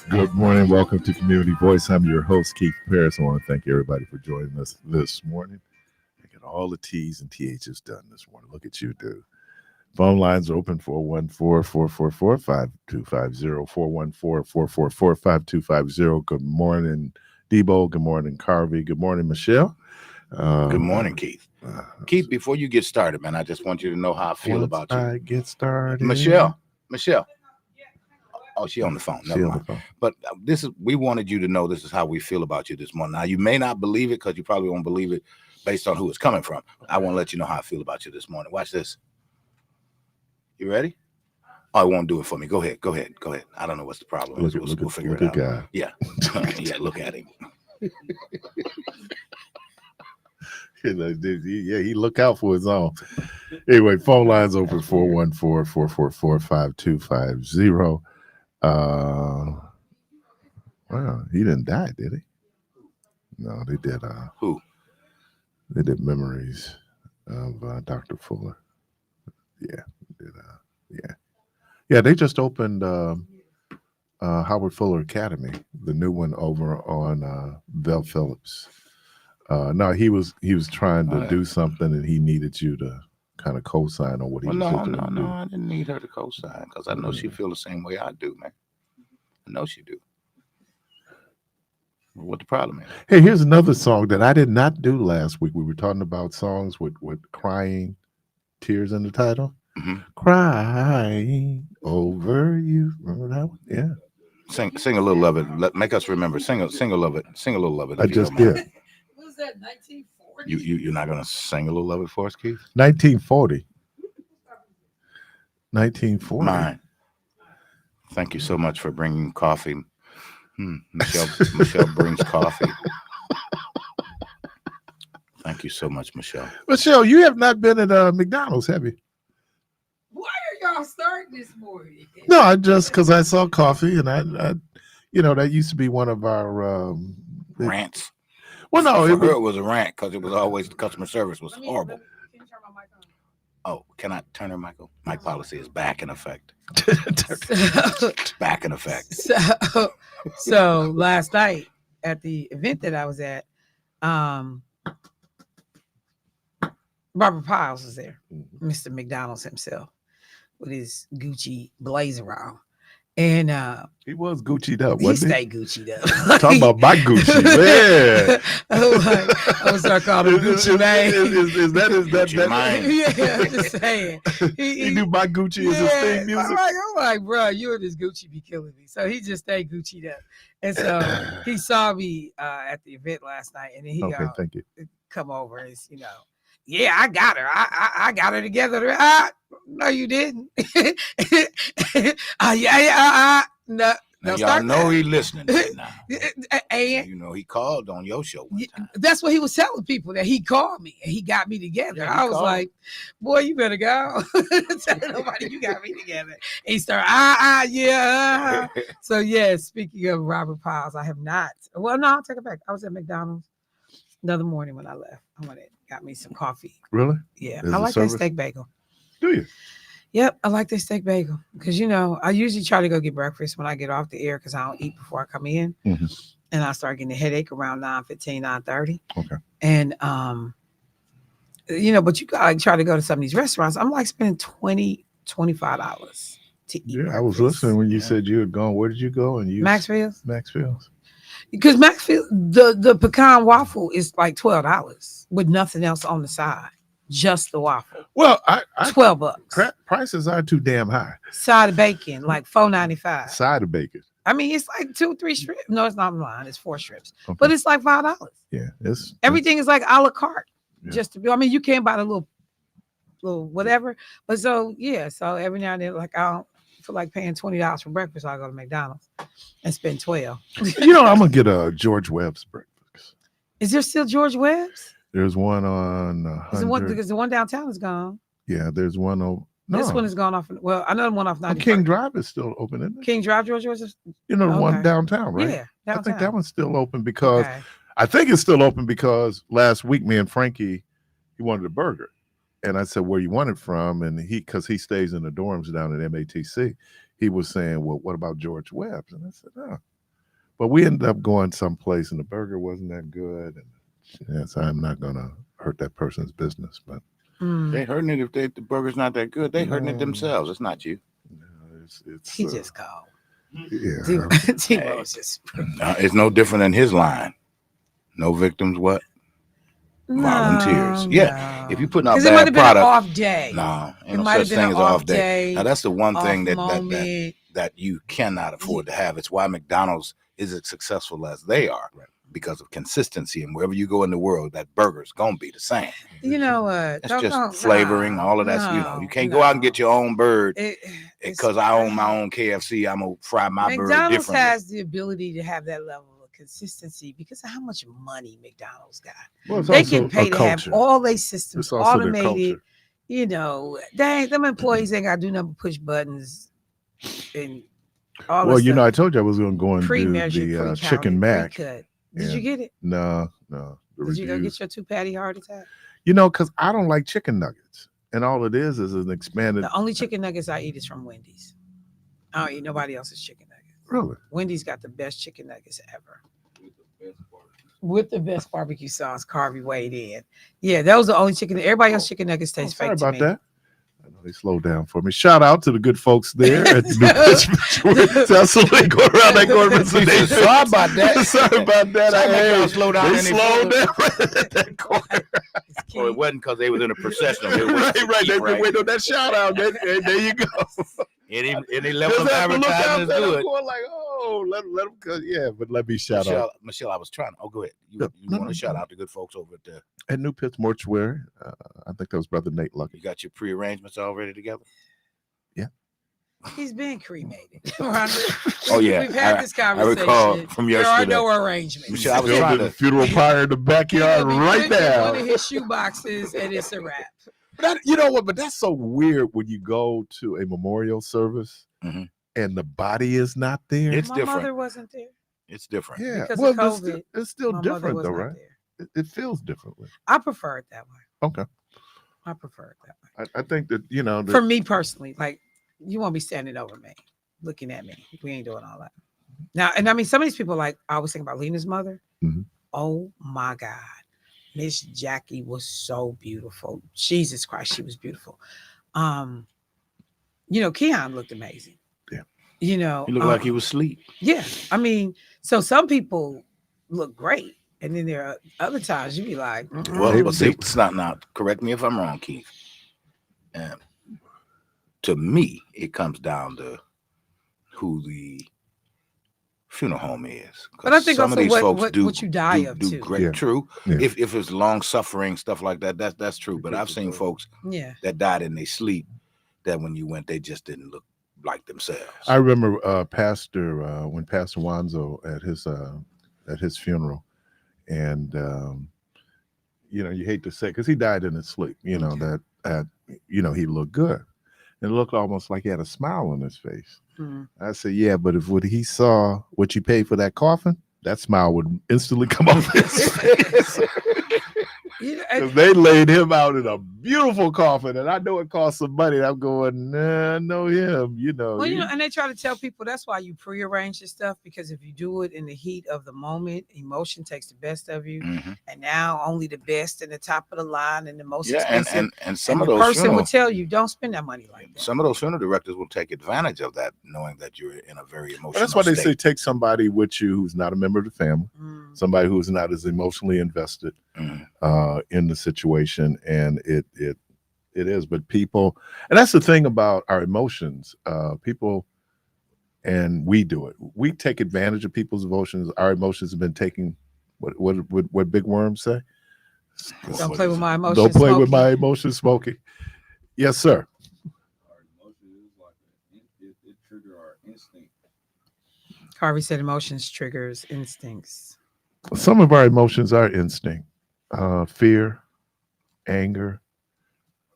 Good morning. Welcome to Community Voice. I'm your host, Keith Parris. I want to thank everybody for joining us this morning. I get all the T's and TH's done this morning. Look at you, dude. Phone lines are open 414-444-5250, 414-444-5250. Good morning, Debo. Good morning, Carvey. Good morning, Michelle. Good morning, Keith. Keith, before you get started, man, I just want you to know how I feel about you. I get started. Michelle. Oh, she on the phone. She Never on the mind. phone. But we wanted you to know this is how we feel about you this morning. Now, you may not believe it because you probably won't believe it based on who it's coming from. I want to let you know how I feel about you this morning. Watch this. You ready? Oh, it won't do it for me. Go ahead. I don't know what's the problem. We'll figure it out. Guy. Yeah. Yeah, look at him. Yeah, he look out for his own. Anyway, phone lines open 414-444-5250. Wow, he didn't die, did he? No, they did. Who? They did memories of Dr. Fuller. Yeah, yeah. They just opened Howard Fuller Academy, the new one over on Bell Phillips. No, he was trying to do something, and he needed you to kind of co-sign on what he was looking to do. No, I didn't need her to co-sign because I know she feel the same way I do, man. I know she do. What the problem is? Hey, here's another song that I did not do last week. We were talking about songs with crying tears in the title. Mm-hmm. Crying over you. Remember that one? Yeah. Sing a little of it. Make us remember. Sing a little of it. Sing a little of it. I just did. What was that, 1940? You're not gonna sing a little of it for us, Keith? 1940. 1940. Mine. Thank you so much for bringing coffee. Michelle brings coffee. Thank you so much, Michelle. Michelle, you have not been at McDonald's, have you? Why are y'all starting this morning? No, I just because I saw coffee, and I that used to be one of our rants. Well, no, for her it was a rant because it was always the customer service was horrible. Can you turn my mic on? Oh, can I turn her mic on? Mic policy is back in effect. Back in effect. So last night at the event that I was at, Robert Piles was there, Mr. McDonald's himself, with his Gucci blazer on. And he was Gucci'd up. He stayed Gucci'd up. Talking about my Gucci, man. I'm gonna start calling him Gucci man. Is that Gucci man? Yeah, I'm just saying. He knew my Gucci is his theme music. I'm like, bro, you and this Gucci be killing me. So he just stayed Gucci'd up. And so he saw me at the event last night, and then he thank you. Come over and yeah, I got her. I got her together. No, you didn't. No. Now, y'all know he listening right now. And he called on your show one time. That's what he was telling people, that he called me and he got me together. Yeah, I was like, boy, you better go. Tell nobody you got me together. And he started, yeah. So yeah, speaking of Robert Piles, I have not. Well, no, I'll take it back. I was at McDonald's another morning when I left. I went in, got me some coffee. Really? Yeah. I like that steak bagel. Do you? Yep, I like their steak bagel because, I usually try to go get breakfast when I get off the air because I don't eat before I come in. Mm-hmm. And I start getting a headache around 9:15, 9:30. Okay. And, but you got to try to go to some of these restaurants. I'm like spending $20, $25 to eat breakfast. I was listening when you said you had gone. Where did you go? And you Maxfield's. Because Maxfield, the pecan waffle is like $12 with nothing else on the side. Just the waffle. Well, $12. Prices are too damn high. Side of bacon, like $4.95. Side of bacon. I mean, it's like 2-3 strips. No, it's not mine. It's 4 strips, okay. But it's like $5. Yeah, everything is like a la carte. Yeah. Just to be. I mean, you can't buy the little whatever. But so every now and then, like I don't feel like paying $20 for breakfast. I'll go to McDonald's and spend $12. I'm gonna get a George Webb's breakfast. Is there still George Webb's? There's one on 100. Because the one downtown is gone. Yeah, there's one over. No. This one is gone off. Well, I know one off 90. King Drive is still open, isn't it? King Drive, George. The one downtown, right? Yeah, downtown. I think that one's still open because I think it's still open because last week me and Frankie, he wanted a burger, and I said, "Where you want it from?" And because he stays in the dorms down at MATC, he was saying, "Well, what about George Webb's?" And I said, "Oh, But we ended up going someplace, and the burger wasn't that good. And yes, I'm not gonna hurt that person's business, but They hurting it if the burger's not that good. They hurting it No. themselves. It's not you. it's He just called. yeah. T-Bo's just It's no different than his line. No victims. What? Volunteers. Yeah. If you're putting out because it might have bad been product, an off day. no, It ain't no might have such been thing an as an off day. Now that's the one off thing that moment. that you cannot afford to have. It's why McDonald's is as successful as they are, because of consistency. And wherever you go in the world, that burger's gonna be the same. You know what? It's just flavoring, all of that. You can't go out and get your own bird because I own my own KFC. I'm gonna fry my bird McDonald's differently. has the ability to have that level of consistency because of how much money McDonald's got. Well, it's They also can pay a to have culture. all their systems It's also their automated. culture. You know, them employees ain't got to do nothing but push buttons and all Well, that you know, I stuff. told you I was going to go and do Pre-measured, the pre-counted, chicken mac. pre-cut. Did Yeah. you get it? No. Did you go get your 2-patty heart attack? You know, because I don't like chicken nuggets, and all it is an expanded. The only chicken nuggets I eat is from Wendy's. I don't eat nobody else's chicken nuggets. Really? Wendy's got the best chicken nuggets ever. With the best barbecue sauce, Carvey weighed in. Yeah, those are the only chicken. Everybody else chicken nuggets taste Sorry fake to about me. that. I know they slowed down for me. Shout out to the good folks there at the New Pittsburgh. That's what they go around that Gordon. Sorry about that. Sorry about that. Sorry about y'all slow down They any slowed further. down right at that corner. Or it wasn't because they was in a procession. Right. They've been waiting on that shout out. There you go. Any level of Just have to look out advertising is there. I'm good. going like, oh, let them go. Yeah, but let me shout out Michelle, I was trying. Oh, go ahead. You No, want no, to shout no. out the good folks over at the. at New Pitts Mortuary. I think that was Brother Nate Lucky. You got your pre-arrangements all ready together? He's been cremated. Oh, yeah. We've had this conversation. recall from There are yesterday. no arrangements. Michelle, I was Building trying the to. funeral pyre in the backyard right now. One of his shoe boxes, and it's a wrap. You know what? But that's so weird when you go to a memorial service Mhm. and the body is not there. It's My different. mother wasn't there. It's different. Yeah, because well, of but COVID, it's still My mother different was though, not right? there. It feels differently. I prefer it that way. Okay, I prefer it that way. I think that For me personally, like you won't be standing over me, looking at me. We ain't doing all that. Now, and I mean, some of these people, like I was thinking about Lena's mother. Mhm. Oh my God, Miss Jackie was so beautiful. Jesus Christ, she was beautiful. Keon looked amazing. Yeah. He looked like he was asleep. Yeah, I mean, so some people look great, and then there are other times you be like, Well, They- but see, it's not. Correct me if I'm wrong, Keith. To me, it comes down to who the funeral home is. 'Cause But I think some also of these folks what you die of do too. great. Yeah. True. Yeah. If it's long suffering stuff like that, that's true. But I've seen folks Yeah, that died in their sleep that when you went, they just didn't look like themselves. I remember Pastor when Pastor Wanzo at his funeral, and you hate to say because he died in his sleep. He looked good. It looked almost like he had a smile on his face. Mhm. I said, yeah, but if what he saw what you paid for that coffin, that smile would instantly come off his face. Because they laid him out in a beautiful coffin, and I know it cost some money. And I'm going, nah, I know him, Well, and they try to tell people that's why you prearrange this stuff, because if you do it in the heat of the moment, emotion takes the best of you, Mhm. and now only the best and the top of the line and the most Yeah, expensive. and some and of the those person funeral, would tell you, don't spend that money like that. some of those funeral directors will take advantage of that, knowing that you're in a very emotional. That's why they say state. take somebody with you who's not a member of the family, Mm. somebody who's not as emotionally invested Mhm. in the situation, and it is. But people, and that's the thing about our emotions. People, and we do it. We take advantage of people's emotions. Our emotions have been taken. What Big Worm say? Don't play with my emotions. Don't play with Smokey. my emotions, Smokey. Yes, sir. It trigger our instinct. Harvey said emotions triggers instincts. Some of our emotions are instinct. Fear, anger,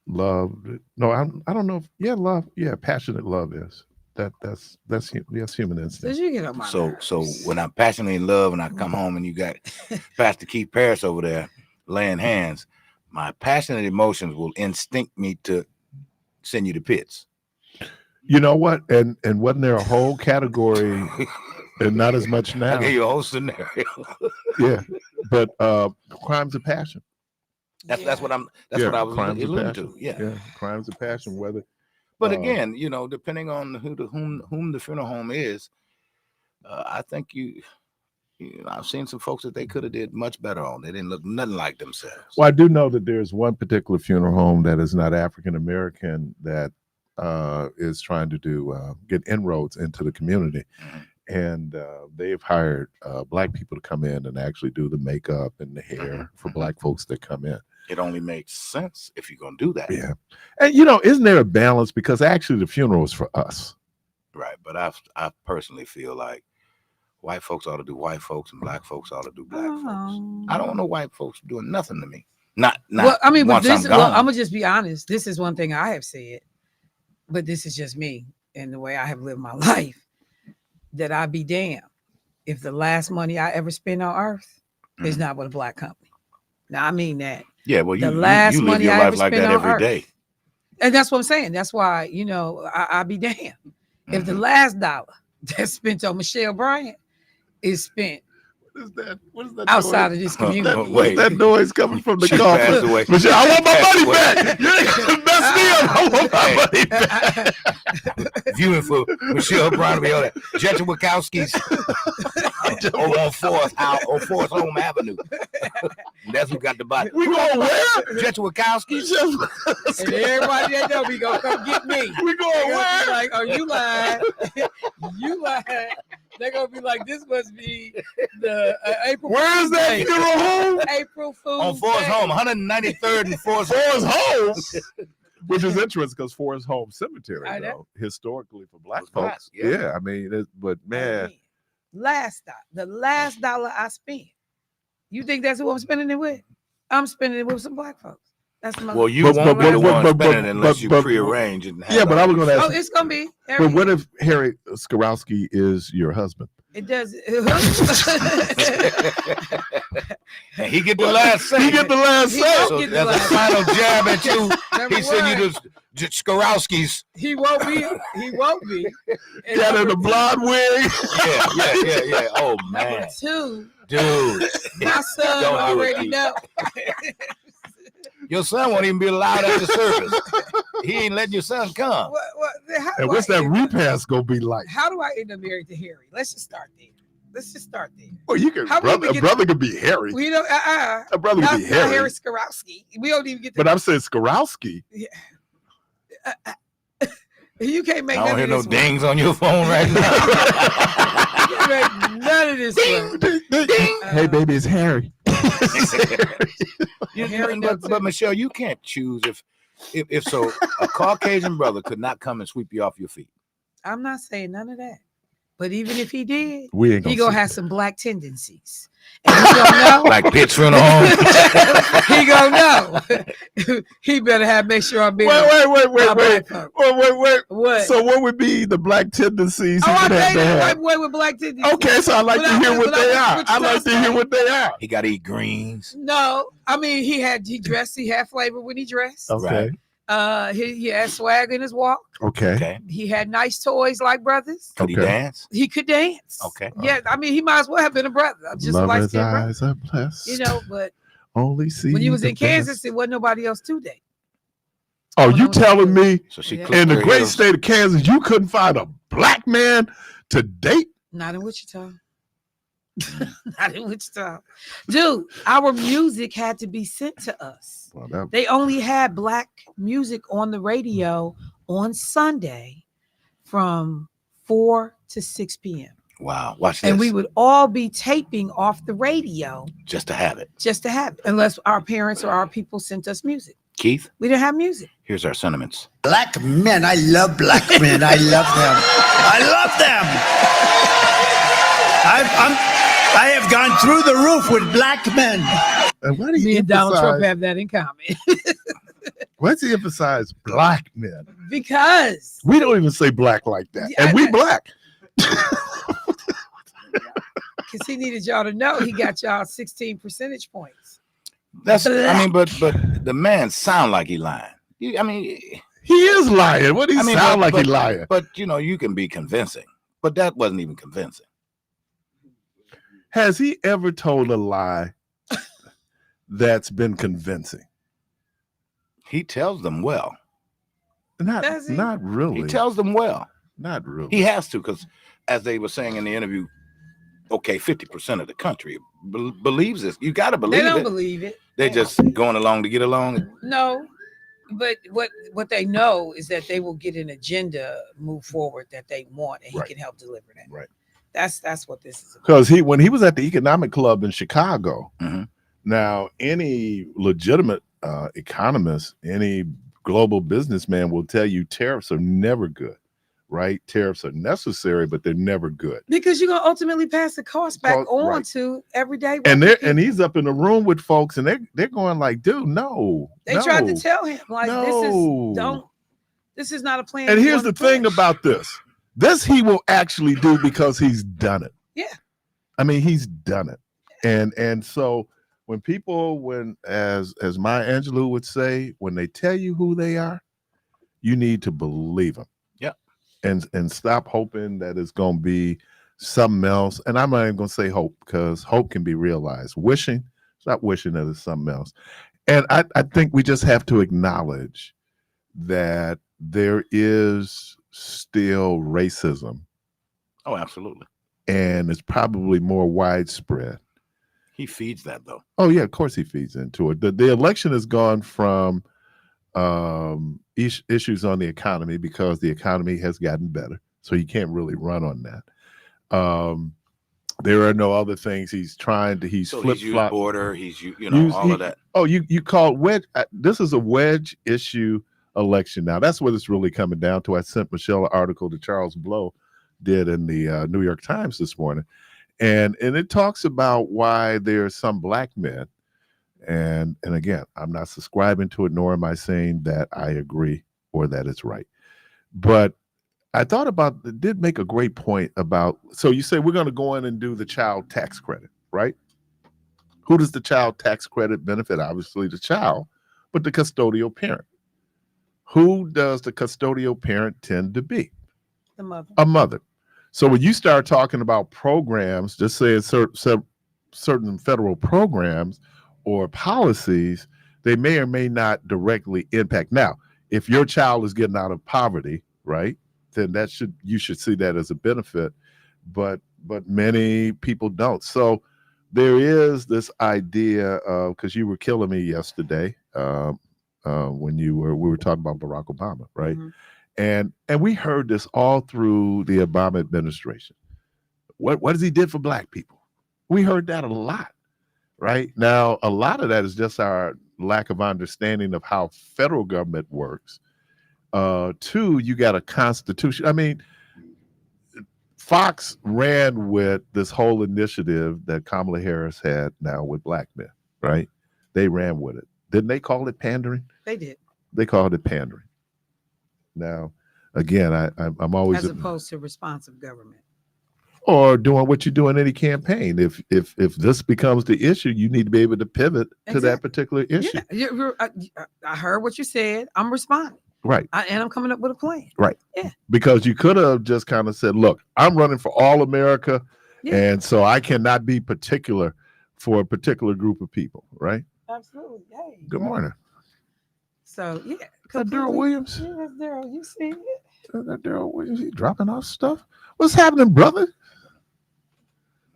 love. No, I don't know. Love. Yeah, passionate love is. That's human Did instinct. you get on my So nerves? when I'm passionately in love and I come home and you got Pastor Keith Parris over there laying hands, my passionate emotions will instinct me to send you to pits. You know what? And wasn't there a whole category and not as much I'll now. give you a whole scenario. Yeah, but crimes of passion. That's what I'm. That's what I was crimes of alluding passion. to. Yeah. Crimes of passion. Whether, But again, depending on whom the funeral home is, I think I've seen some folks that they could have did much better on. They didn't look nothing like themselves. well, I do know that there's one particular funeral home that is not African American that is trying to get inroads into the community, and they've hired Black people to come in and actually do the makeup and the hair for Black folks that come in. It only makes sense if you're gonna do that. Yeah, and isn't there a balance? Because actually, the funeral is for us, Right. But I personally feel like white folks ought to do white folks and Black folks ought to do Black folks. I don't want no white folks doing nothing to me. Not. Well, I mean, but once I'm I'm gone. gonna just be honest. This is one thing I have said, but this is just me and the way I have lived my life. That I'd be damned if the last money I ever spend on earth is not with a Black company. Now I mean that. Yeah. Well, the you last live money your I life ever like spent that on every earth. day. And that's what I'm saying. That's why, I'd be damned if the last dollar that's spent on Michelle Bryant is spent What is that? outside of this community. Oh, wait. What's that noise coming from the She car? passed away. Michelle, I want my Passed money away. back. You ain't gonna mess me up. I want my money back. Viewing for Michelle Brown be on that. Judge Wachowski's over on Forest Home Avenue. That's who got the body. We going where? Judge Wachowski's. And everybody that know me gonna come get me. We They're going gonna be where? like, oh, you lied. You lied. They're gonna be like, this must be the April. Where is that Fool's Day. funeral home? April Fool's On Forest Day. Home, 193rd and Forest Forest Home. Which is interesting because Forest Home Cemetery, I know. though, historically for Black Was Black, folks. yeah. Yeah, I mean, but man, The last dollar I spent. You think that's who I'm spending it with? I'm spending it with some Black folks. That's my. Well, you But- won't but- be the but- one but- spending but- it unless but- you but- prearrange and have yeah, but I was going to Oh, ask. it's gonna be. But what if Harry Skarowski is your husband? It does. And he get the last say. He get the last He say. don't So get the that's a last final jab at you. Number He send you one, to Skarowski's. He won't be. He won't be. And Got in number the blonde wig. Yeah. Oh man, Number two, dude, my son Don't do it, already Keith. know. your son won't even be allowed at the service. He ain't letting your son come. And what's that repast gonna be like? How do I end up married to Harry? Let's just start there. Well, you can. How do we A get- brother could be Harry. We don't. A brother Not could be Harry. Harry Skarowski. We don't even get to. But I'm saying Skarowski. You can't make I don't none hear of no this work. dings on your phone right now. You can't make none of this work. Hey, baby, it's Harry. Harry does but Michelle, you can't choose if so. A Caucasian brother could not come and sweep you off your feet. I'm not saying none of that. But even if he did, We ain't he gonna gonna see have some Black tendencies. And he gonna know. Like Pitts funeral home. He gonna know. He better make sure I'm being. Wait. Wait. What? So what would be the Black tendencies he I would have to dated a have? white boy with Black tendencies. Okay, so I'd like to hear what they are. I'd like to hear what they are. He got to eat greens. No, I mean he had flavor when he dressed. Okay. He had swag in his walk. Okay. Okay. He had nice toys like brothers. Could he Okay. dance? He could dance. Okay. Yeah, I mean he might as well have been a brother. Just a light Lover's skinned brother. eyes are blessed. But Only see when you was the in Kansas, best. it wasn't nobody else to date. Oh, you telling me So she Yeah. clipped in the her great heels. state of Kansas, you couldn't find a Black man to date? Not in Wichita. Not in Wichita. Dude, our music had to be sent to us. Well, that, They only had Black music on the radio on Sunday from 4 to 6 p.m. Wow. Watch this. And we would all be taping off the radio just to have it. just to have it, unless our parents or our people sent us music. Keith, We didn't have music. here's our sentiments. Black men, I love black men. I love them. I love them. I have gone through the roof with black men. and why do Me you and Donald Trump emphasize? have that in common. Why does he emphasize Black men? Because We don't even say black like that, Yeah, and we Black. he needed y'all to know he got y'all 16 percentage points. But the man sound like he lying. He is lying. What do you sound like he lying? But you can be convincing. But that wasn't even convincing. Has he ever told a lie that's been convincing? He tells them well. Does he? Not really. He tells them well. Not really. He has to, because as they were saying in the interview, okay, 50% of the country believes this. You got to believe They don't it. believe it. They're just going along to get along. No, but what they know is that they will get an agenda move forward that they want, and he Right. can help deliver that. Right. That's what this is about. Because when he was at the Economic Club in Chicago, Mhm. now any legitimate economist, any global businessman will tell you tariffs are never good, right? Tariffs are necessary, but they're never good. Because you're gonna ultimately pass the cost back Cost- on right. to everyday And working and people. he's up in the room with folks, and they're going like, "Dude, no." They tried to tell him like No. this is not a plan. And you here's wanna the thing push. about this. This he will actually do because he's done it. Yeah. I mean, he's done it. And so when as Maya Angelou would say, when they tell you who they are, you need to believe them. Yeah. And stop hoping that it's going to be something else. And I'm not even going to say hope, because hope can be realized. Stop wishing that it's something else. And I think we just have to acknowledge that there is still racism, Oh, absolutely. and it's probably more widespread. He feeds that, though. Oh yeah, of course he feeds into it. The election has gone from issues on the economy, because the economy has gotten better, so he can't really run on that. There are no other things he's trying to. He's So flip he's used flop. border. He's all of that. Oh, you call it wedge. This is a wedge issue election now. That's what it's really coming down to. I sent Michelle an article that Charles Blow did in the New York Times this morning, and it talks about why there are some black men, and again, I'm not subscribing to it, nor am I saying that I agree or that it's right, but I thought about it. Did make a great point about, so you say we're going to go in and do the child tax credit, right? Who does the child tax credit benefit? Obviously the child, but the custodial parent. Who does the custodial parent tend to be? The mother. A mother. So when you start talking about programs, just say certain federal programs or policies, they may or may not directly impact. Now, if your child is getting out of poverty, right, then you should see that as a benefit, but many people don't. So there is this idea of, because you were killing me yesterday when we were talking about Barack Obama, right? Mm-hmm. And we heard this all through the Obama administration. What has he did for black people? We heard that a lot, right? Now, a lot of that is just our lack of understanding of how federal government works. Two, you got a constitution. I mean, Fox ran with this whole initiative that Kamala Harris had now with black men, right? They ran with it. Didn't they call it pandering? They did. They called it pandering. Now, again, I'm always As opposed to responsive government. or doing what you do in any campaign. If this becomes the issue, you need to be able to pivot to that particular issue. Yeah, I heard what you said. I'm responding. Right. And I'm coming up with a plan. Right. Yeah. Because you could have just kind of said, look, I'm running for all America. Yeah. And so I cannot be particular for a particular group of people. Right. Absolutely. Hey, Good bro. morning. So, yeah. Is that Daryl Williams? Yeah, that's Daryl. You see it? Is that Daryl Williams? He dropping off stuff? What's happening, brother?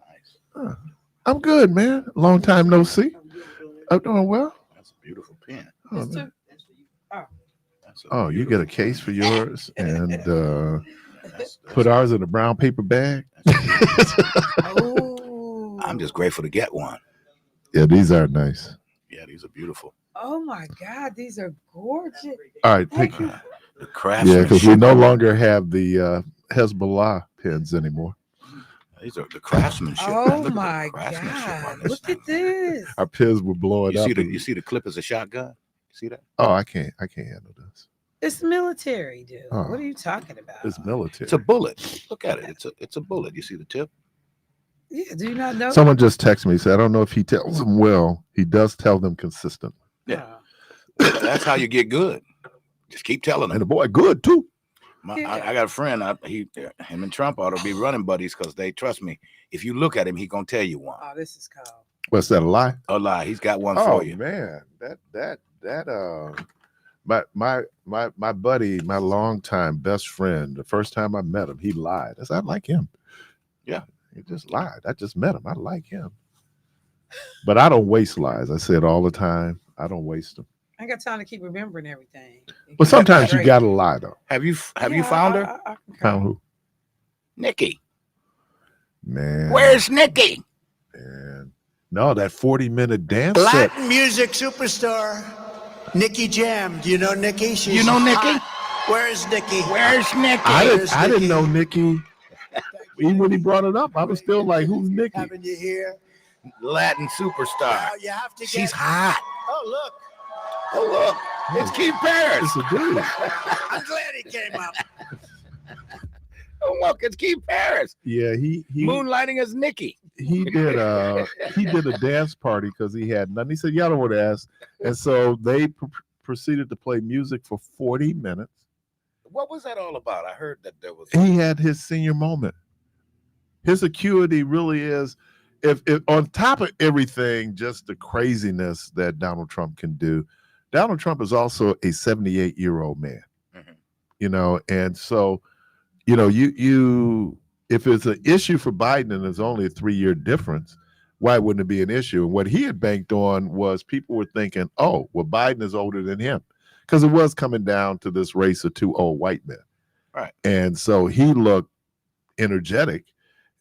Nice. I'm good, man. Long time no see. I'm doing well. That's a beautiful pen. Oh, It's man. That's Oh, you get a case for yours and that's- put ours in a brown paper bag. Oh. I'm just grateful to get one. Yeah, these are nice. Yeah, these are beautiful. Oh my God, these are gorgeous. All right, thank you. The craftsmanship. Yeah, because we no longer have the Hezbollah pens anymore. These are the craftsmanship. man. Oh Look at the my craftsmanship on God. this Look thing. at this. Our pens were blowing up. You see the clip as a shotgun? You see that? Oh, I can't handle this. It's military, dude. Oh. What are you talking about? It's military. It's a bullet. Look at it. It's a bullet. You see the tip? Yeah, do you not know? Someone just texted me, said, I don't know if he tells them well. He does tell them consistently. Yeah. That's how you get good. Just keep telling And the them. boy, good too. I got a friend. Him and Trump ought to be running buddies because they trust me. If you look at him, he gonna tell you one. Oh, this is cold. What's that, a lie? A lie. He's got one Oh for you. man, my buddy, my longtime best friend, the first time I met him, he lied. I said, I like him. Yeah. He just lied. I just met him. I like him. But I don't waste lies. I say it all the time. I don't waste them. I ain't got time to keep remembering everything. But sometimes you gotta lie though. Have you found her? Found who? Nikki. Man. Where's Nikki? Man. No, that 40-minute dance Black set. music superstar, Nikki Jam. Do you know Nikki? She's You know Nikki? hot. Where's Nikki? Where's Nikki? I didn't know Nikki. Even when he brought it up, I was still like, who's Nikki? Having you here. Latin superstar. Now you have to She's get. hot. Oh look, Oh look, it's Keith Parris. It's a dude. I'm glad he came up. Oh look, it's Keith Parris. Yeah, he Moonlighting as Nikki. he did a dance party because he had nothing. He said, y'all don't want to ask. And so they proceeded to play music for 40 minutes. What was that all about? I heard that there was. He had his senior moment. His acuity really is, if on top of everything, just the craziness that Donald Trump can do. Donald Trump is also a 78-year-old man, and so, you if it's an issue for Biden and there's only a 3-year difference, why wouldn't it be an issue? And what he had banked on was people were thinking, oh, well, Biden is older than him, because it was coming down to this race of two old white men. Right. And so he looked energetic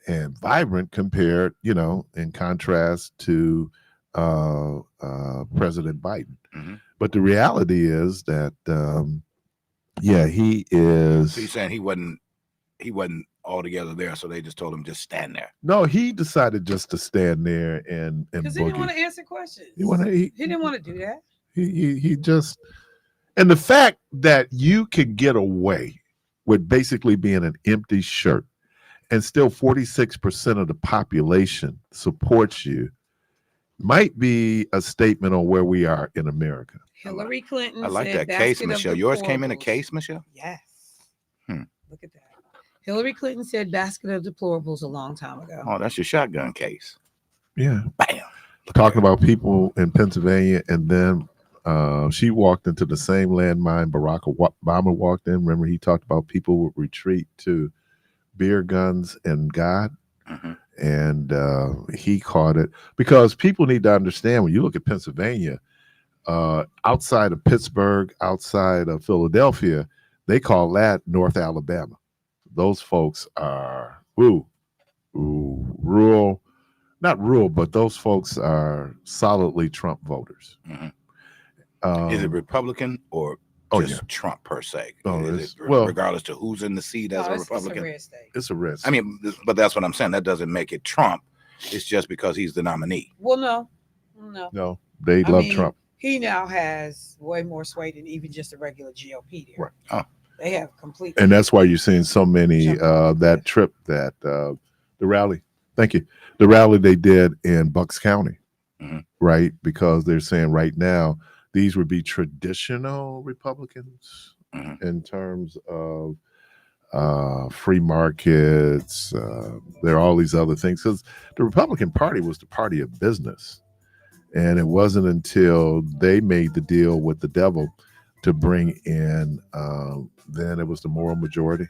and vibrant compared, in contrast to President Biden. Mm-hmm. But the reality is that, he is. So you're saying he wasn't altogether there, so they just told him just stand there. No, he decided just to stand there and Because he didn't want to answer questions. He didn't want to do that. He just, and the fact that you could get away with basically being an empty shirt and still 46% of the population supports you might be a statement on where we are in America. Hillary Clinton. I like said that case, basket of Michelle. Yours came in a deplorables. case, Michelle? Yes. Hmm. Look at that. Hillary Clinton said basket of deplorables a long time ago. Oh, that's your shotgun case. Yeah. Bam. Talking about people in Pennsylvania, and then she walked into the same landmine Barack Obama walked in. Remember, he talked about people would retreat to beer, guns, and God. Mm-hmm. And he caught it, because people need to understand, when you look at Pennsylvania, outside of Pittsburgh, outside of Philadelphia, they call that North Alabama. Those folks are rural, not rural, but those folks are solidly Trump voters. Mm-hmm. Is it Republican or just Trump per se? Regardless to who's in the seat as a Republican? It's a red state. It's a risk. I mean, but that's what I'm saying. That doesn't make it Trump. It's just because he's the nominee. Well, No, they love Trump. He now has way more sway than even just a regular GOP there. Right. Oh. They have completely. And that's why you're seeing so many that trip, that the rally. Thank you. The rally they did in Bucks County, right? Because they're saying right now these would be traditional Republicans in terms of free markets. There are all these other things, because the Republican Party was the party of business. And it wasn't until they made the deal with the devil to bring in, then it was the moral majority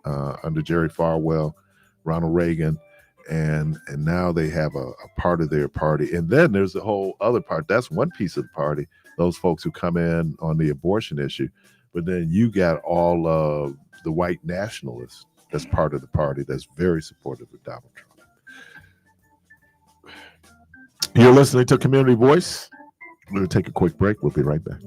under Jerry Falwell, Ronald Reagan, and now they have a part of their party. And then there's a whole other part. That's one piece of the party, those folks who come in on the abortion issue. But then you got all of the white nationalists that's part of the party that's very supportive of Donald Trump. You're listening to Community Voice. We're going to take a quick break. We'll be right back.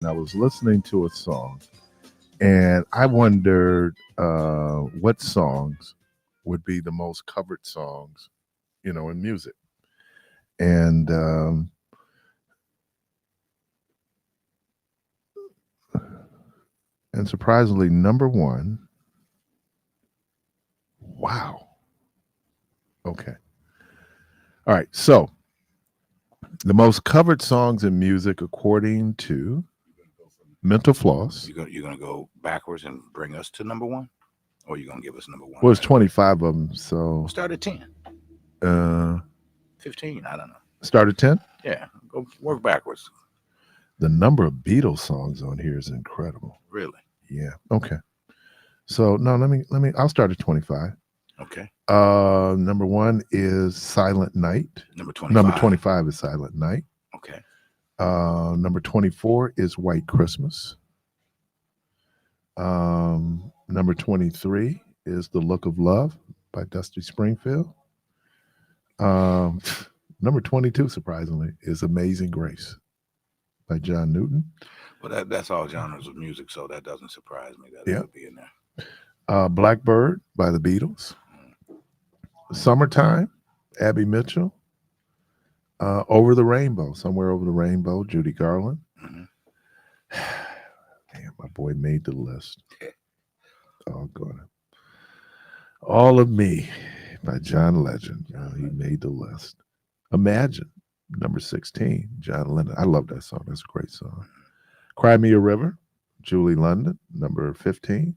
I was listening to a song, and I wondered what songs would be the most covered songs, in music. And and surprisingly, number one. Wow. Okay. All right. So the most covered songs in music, according to Mental Floss, You're gonna go backwards and bring us to number one, or you're gonna give us number one? was 25 of them. So We'll start at 10, uh, 15. I don't know. start at 10. Yeah, go work backwards. The number of Beatles songs on here is incredible. Really? Yeah. Okay. So no, I'll start at 25. Okay. Number one is Silent Night. Number 25. Number 25 is Silent Night. Okay. Number 24 is White Christmas. Number 23 is The Look of Love by Dusty Springfield. Number 22, surprisingly, is Amazing Grace by John Newton. Well, that's all genres of music, so that doesn't surprise me. That would be in there. Blackbird by the Beatles. Summertime, Abby Mitchell. Over the Rainbow, Somewhere Over the Rainbow, Judy Garland. Mm-hmm. Damn, my boy made the list. Oh, God. All of Me by John Legend. He made the list. Imagine, number 16, John Lennon. I love that song. That's a great song. Cry Me a River, Julie London, number 15.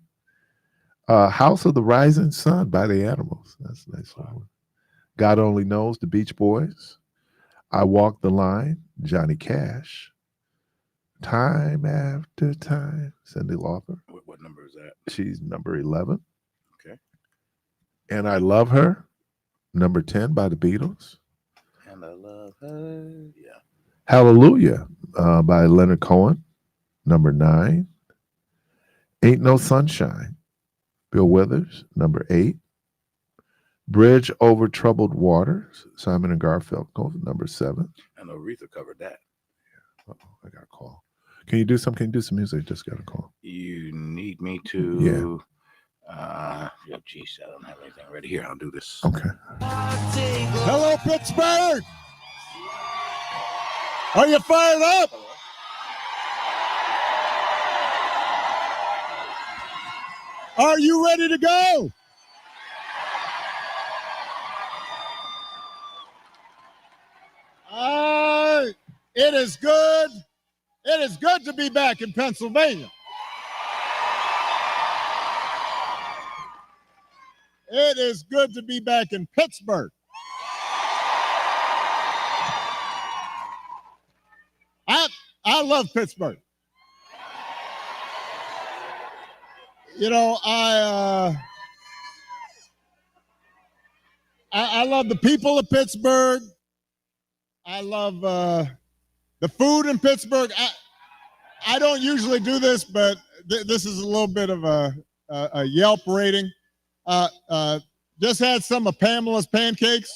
House of the Rising Sun by the Animals. That's a nice one. God Only Knows, the Beach Boys. I Walk the Line, Johnny Cash. Time After Time, Cyndi Lauper. What number is that? She's number 11. Okay. And I Love Her, number 10 by the Beatles. And I Love Her. Yeah. Hallelujah by Leonard Cohen, number 9. Ain't No Sunshine, Bill Withers, number 8. Bridge Over Troubled Waters, Simon and Garfunkel, number 7. I know Aretha covered that. I got a call. Can you do some music? Just got a call. You need me to? Yeah. Geez, I don't have anything ready here. I'll do this. Okay. Hello, Pittsburgh. Are you fired up? Are you ready to go? It is good. It is good to be back in Pennsylvania. It is good to be back in Pittsburgh. I love Pittsburgh. You know, I love the people of Pittsburgh. I love the food in Pittsburgh. I don't usually do this, but this is a little bit of a Yelp rating. Just had some of Pamela's pancakes.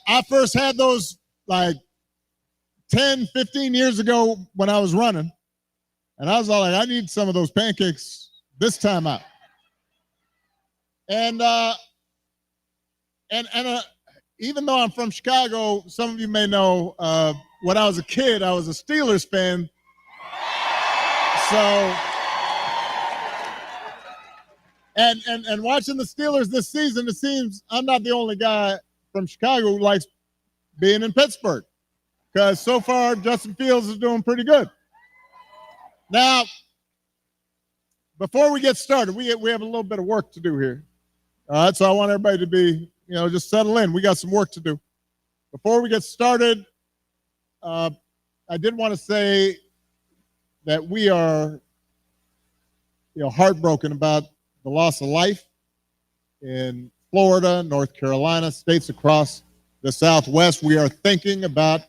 I first had those like 10, 15 years ago when I was running. And I was all like, I need some of those pancakes this time out. And even though I'm from Chicago, some of you may know when I was a kid, I was a Steelers fan. So, and watching the Steelers this season, it seems I'm not the only guy from Chicago who likes being in Pittsburgh, because so far Justin Fields is doing pretty good. Now, before we get started, we have a little bit of work to do here. All right, so I want everybody to be, just settle in. We got some work to do. Before we get started, I did want to say that we are, heartbroken about the loss of life in Florida, North Carolina, states across the Southwest. We are thinking about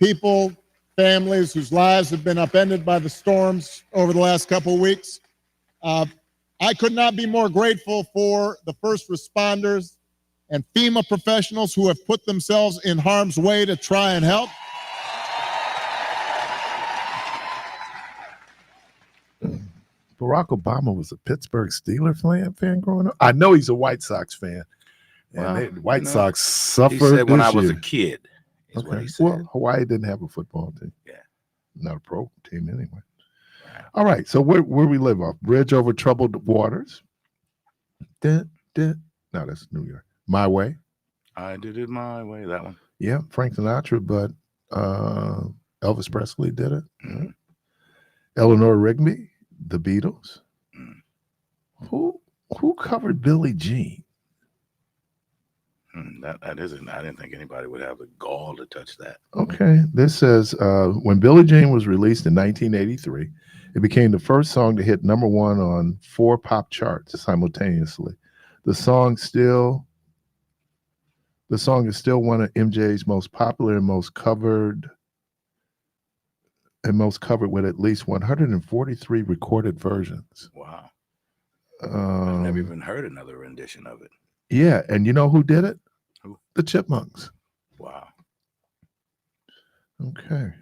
people, families whose lives have been upended by the storms over the last couple of weeks. I could not be more grateful for the first responders and FEMA professionals who have put themselves in harm's way to try and help. Barack Obama was a Pittsburgh Steelers fan growing up. I know he's a White Sox fan. And Well, the White you know, Sox suffered He said when this I was year. a kid, is what Okay. he said. Well, Hawaii didn't have a football team. Yeah. Not a pro team anyway. All right. So where we live off? Bridge over troubled waters. No, that's New York. My Way. I did it my way, that one. Yeah, Frank Sinatra, but Elvis Presley did it. Mhm. Eleanor Rigby, The Beatles. Mm. Who covered Billie Jean? That isn't. I didn't think anybody would have the gall to touch that. Okay, this says when Billie Jean was released in 1983, it became the first song to hit #1 on 4 pop charts simultaneously. The song is still one of MJ's most popular and most covered with at least 143 recorded versions. Wow. I've never Um, even heard another rendition of it. yeah, and you know who did it? Who? The Chipmunks. Wow. Okay,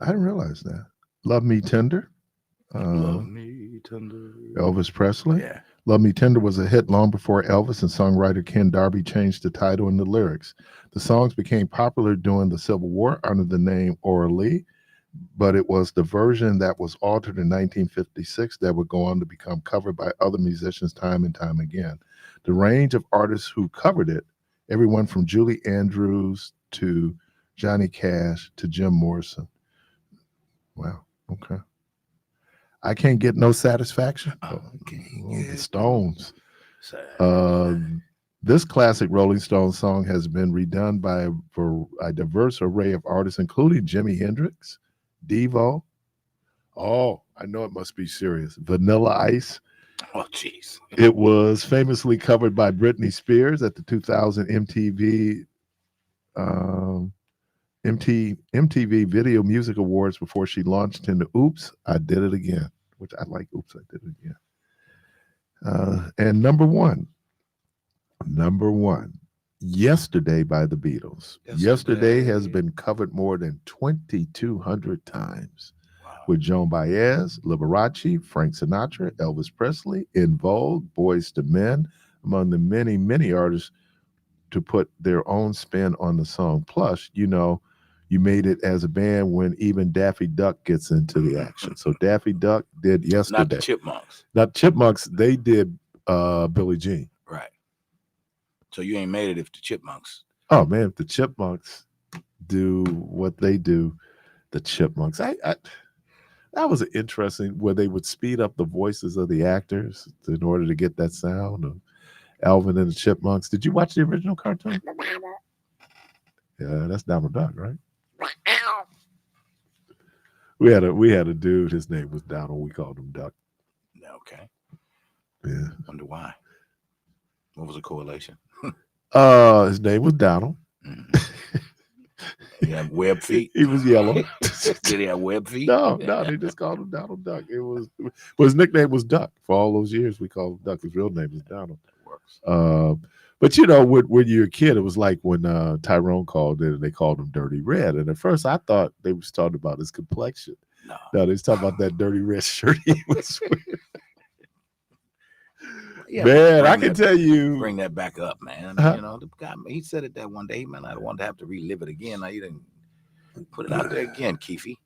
I didn't realize that. Love Me Tender. Love Me Tender. Elvis Presley. Yeah. Love Me Tender was a hit long before Elvis and songwriter Ken Darby changed the title and the lyrics. The songs became popular during the Civil War under the name Ora Lee, but it was the version that was altered in 1956 that would go on to become covered by other musicians time and time again. The range of artists who covered it, everyone from Julie Andrews to Johnny Cash to Jim Morrison. Wow. Okay. I Can't Get No Satisfaction. The Stones. This classic Rolling Stones song has been redone by a diverse array of artists, including Jimi Hendrix, Devo. Oh, I know it must be serious. Vanilla Ice. Oh, jeez. It was famously covered by Britney Spears at the 2000 MTV Video Music Awards before she launched into Oops, I Did It Again, which I like. Oops, I Did It Again. And number one, Yesterday by the Beatles. Yesterday has been covered more than 2,200 times. Wow. With Joan Baez, Liberace, Frank Sinatra, Elvis Presley, In Vogue, Boyz II Men, among the many, many artists to put their own spin on the song. Plus, you know, you made it as a band when even Daffy Duck gets into the action. So Daffy Duck did Yesterday. Not the Chipmunks. Not Chipmunks, they did Billie Jean. Right. So you ain't made it if the Chipmunks. Oh man, if the Chipmunks do what they do, the Chipmunks. That was interesting where they would speed up the voices of the actors in order to get that sound of Alvin and the Chipmunks. Did you watch the original cartoon? Yeah, that's Donald Duck, right? We had a dude. His name was Donald. We called him Duck. Okay. Yeah. Wonder why. What was the correlation? His name was Donald. Mm-hmm. He had web feet. He was yellow. Did he have web feet? No, they just called him Donald Duck. Well, his nickname was Duck. For all those years, we called him Duck. His real name is Donald. That works. But you know, when you're a kid, it was like when Tyrone called it and they called him Dirty Red. And at first, I thought they was talking about his complexion. No, they was talking about that dirty red shirt he was wearing. Yeah, Man, I can tell you. Bring that back up, man. Uh-huh. You know, the guy, he said it that one day. He might not want to have to relive it again. Now you didn't put it out there again, Keefe.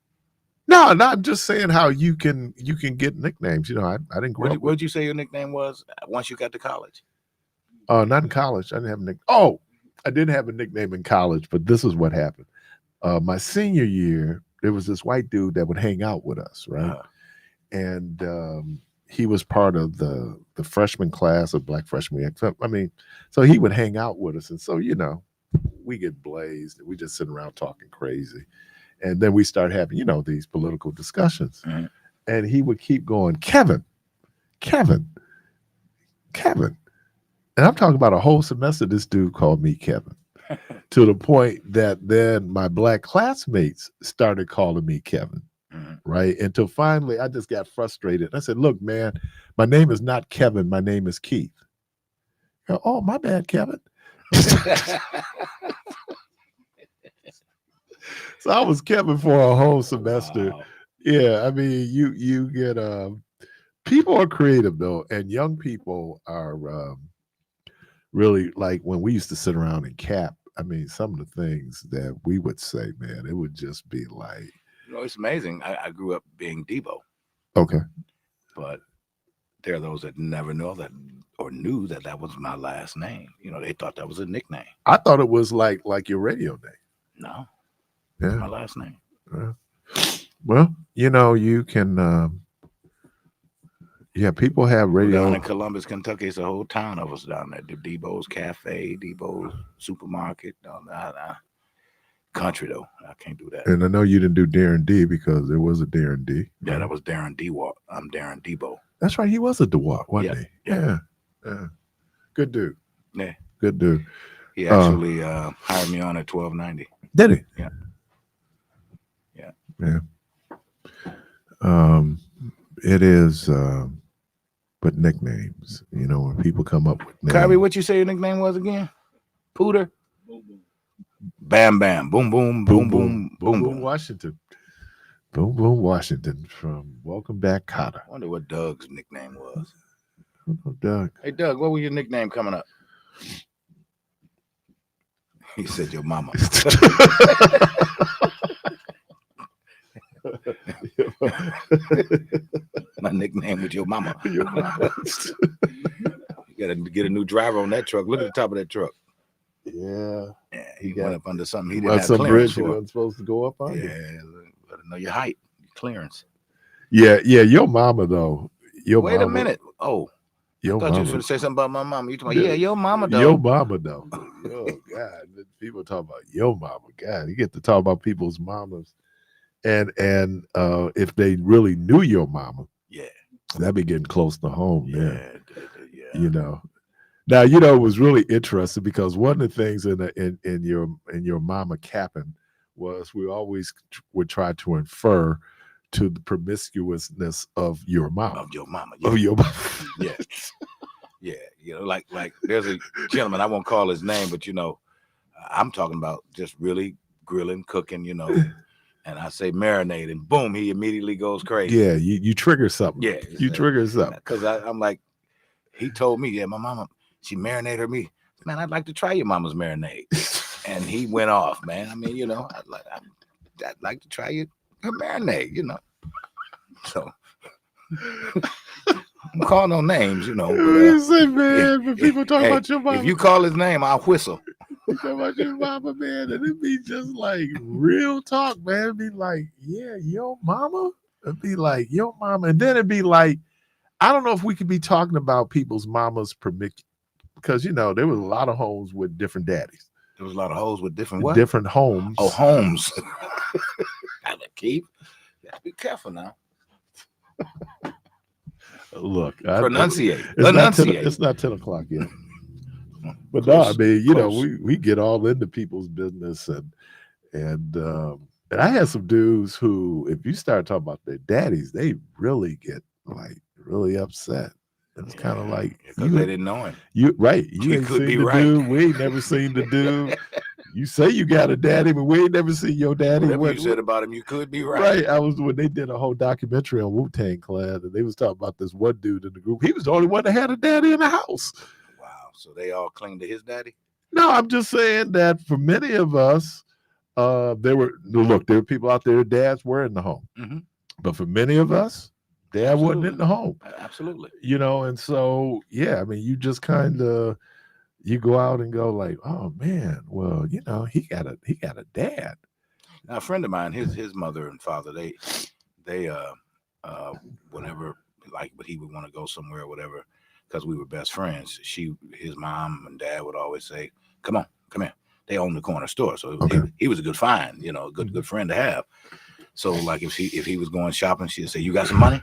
No, I'm just saying how you can get nicknames. You know, I didn't grow up. What'd you say your nickname was once you got to college? Not in college. I didn't have a nickname. Oh, I didn't have a nickname in college, but this is what happened. My senior year, there was this white dude that would hang out with us, right? And he was part of the freshman class of Black Freshman. I mean, so he would hang out with us. And so, you know, we get blazed and we just sit around talking crazy. And then we start having, you know, these political discussions. Mm-hmm. And he would keep going, Kevin. And I'm talking about a whole semester, this dude called me Kevin. To the point that then my Black classmates started calling me Kevin. Mm-hmm. Right. Until finally I just got frustrated. I said, look, man, my name is not Kevin. My name is Keith. Oh, my bad, Kevin. So I was Kevin for a whole semester. Wow. Yeah, I mean, you get people are creative though, and young people are really like when we used to sit around and cap. I mean, some of the things that we would say, man, it would just be like, You know, it's amazing. I grew up being Debo, okay, but there are those that never know that or knew that that was my last name. You know, they thought that was a nickname. I thought it was like your radio name. No, it's my Yeah. last name. Well, you can. Yeah, people have Down radio. in Columbus, Kentucky, it's a whole town of us down there. The Debo's Cafe, Debo's Supermarket. Country though, I can't do that. And I know you didn't do Darren D because there was a Darren D. Yeah, that was Darren Dewalt. I'm Darren Debo. That's right. He was a DeWalt, wasn't Yeah, he? yeah. Yeah. Good dude. Yeah. Good dude. He actually hired me on at $12.90. Did he? Yeah. Yeah. It is, but nicknames. When people come up with names. Kyrie, what you say your nickname was again? Pooter? Boom, boom. Bam Bam. Boom Boom. Boom Boom. Boom Boom. Washington. Boom Boom Washington from Welcome Back, Cotter. I wonder what Doug's nickname was. Oh, Doug. Hey Doug, what was your nickname coming up? He said your mama. My nickname was your mama. You gotta get a new driver on that truck. Look at the top of that truck. Yeah. Yeah, he went up under something. He didn't Well, have some clearance bridge you for. wasn't supposed to go up on. Yeah, better know your height, your clearance. Yeah. Your mama though. Wait a minute. Oh, Your I thought you was mama. going to say something about my mama. You talking about, yeah, your mama though. Your mama though. Oh God. People talk about your mama. God, you get to talk about people's mamas. And if they really knew your mama, Yeah. that'd be getting close to home, man. Yeah. Now it was really interesting because one of the things in your mama capping was we always would try to infer to the promiscuousness of your mama. Of your mama. Of your mama. Yeah. Yeah. Like there's a gentleman, I won't call his name, but I'm talking about just really grilling, cooking, and I say marinade, and boom, he immediately goes crazy. Yeah, you trigger something. Yeah. You trigger something. Because I'm like, he told me, yeah, my mama, she marinated me. Man, I'd like to try your mama's marinade. And he went off, man. I mean, I'd like to try her marinade, So I'm calling no names, but, Say, man, when people talk about your mama. if you call his name, I'll whistle. Talk about your mama, man, and it'd be just like real talk, man. It'd be like, yeah, your mama. It'd be like your mama, and then it'd be like, I don't know if we could be talking about people's mamas because there was a lot of homes with different daddies. There was a lot of hoes with different what? Different homes. Oh, homes. Keep. You gotta be careful now. Look, Pronunciate. It's not 10 o'clock yet. But no, I mean, close. we get all into people's business, and I had some dudes who, if you start talking about their daddies, they really get like really upset. It's kind of like because they didn't know him. You You ain't could seen be the right. dude. We ain't never seen the dude. You say you got a daddy, but we ain't never seen your daddy. Whatever you said about him, you could be right. Right. I was when they did a whole documentary on Wu-Tang Clan, and they was talking about this one dude in the group. He was the only one that had a daddy in the house. Wow. So they all cling to his daddy? No, I'm just saying that for many of us, there were people out there, dads were in the home. Mm-hmm. But for many of us, dad wasn't in the home. Absolutely. And so I mean, you just kind of you go out and go like, oh man, well, he got a dad. Now, a friend of mine, his mother and father, they whenever, like, but he would want to go somewhere or whatever, because we were best friends. His mom and dad would always say, come here. They own the corner store. So he was a good find, a good friend to have. So like if he was going shopping, she'd say, you got some money?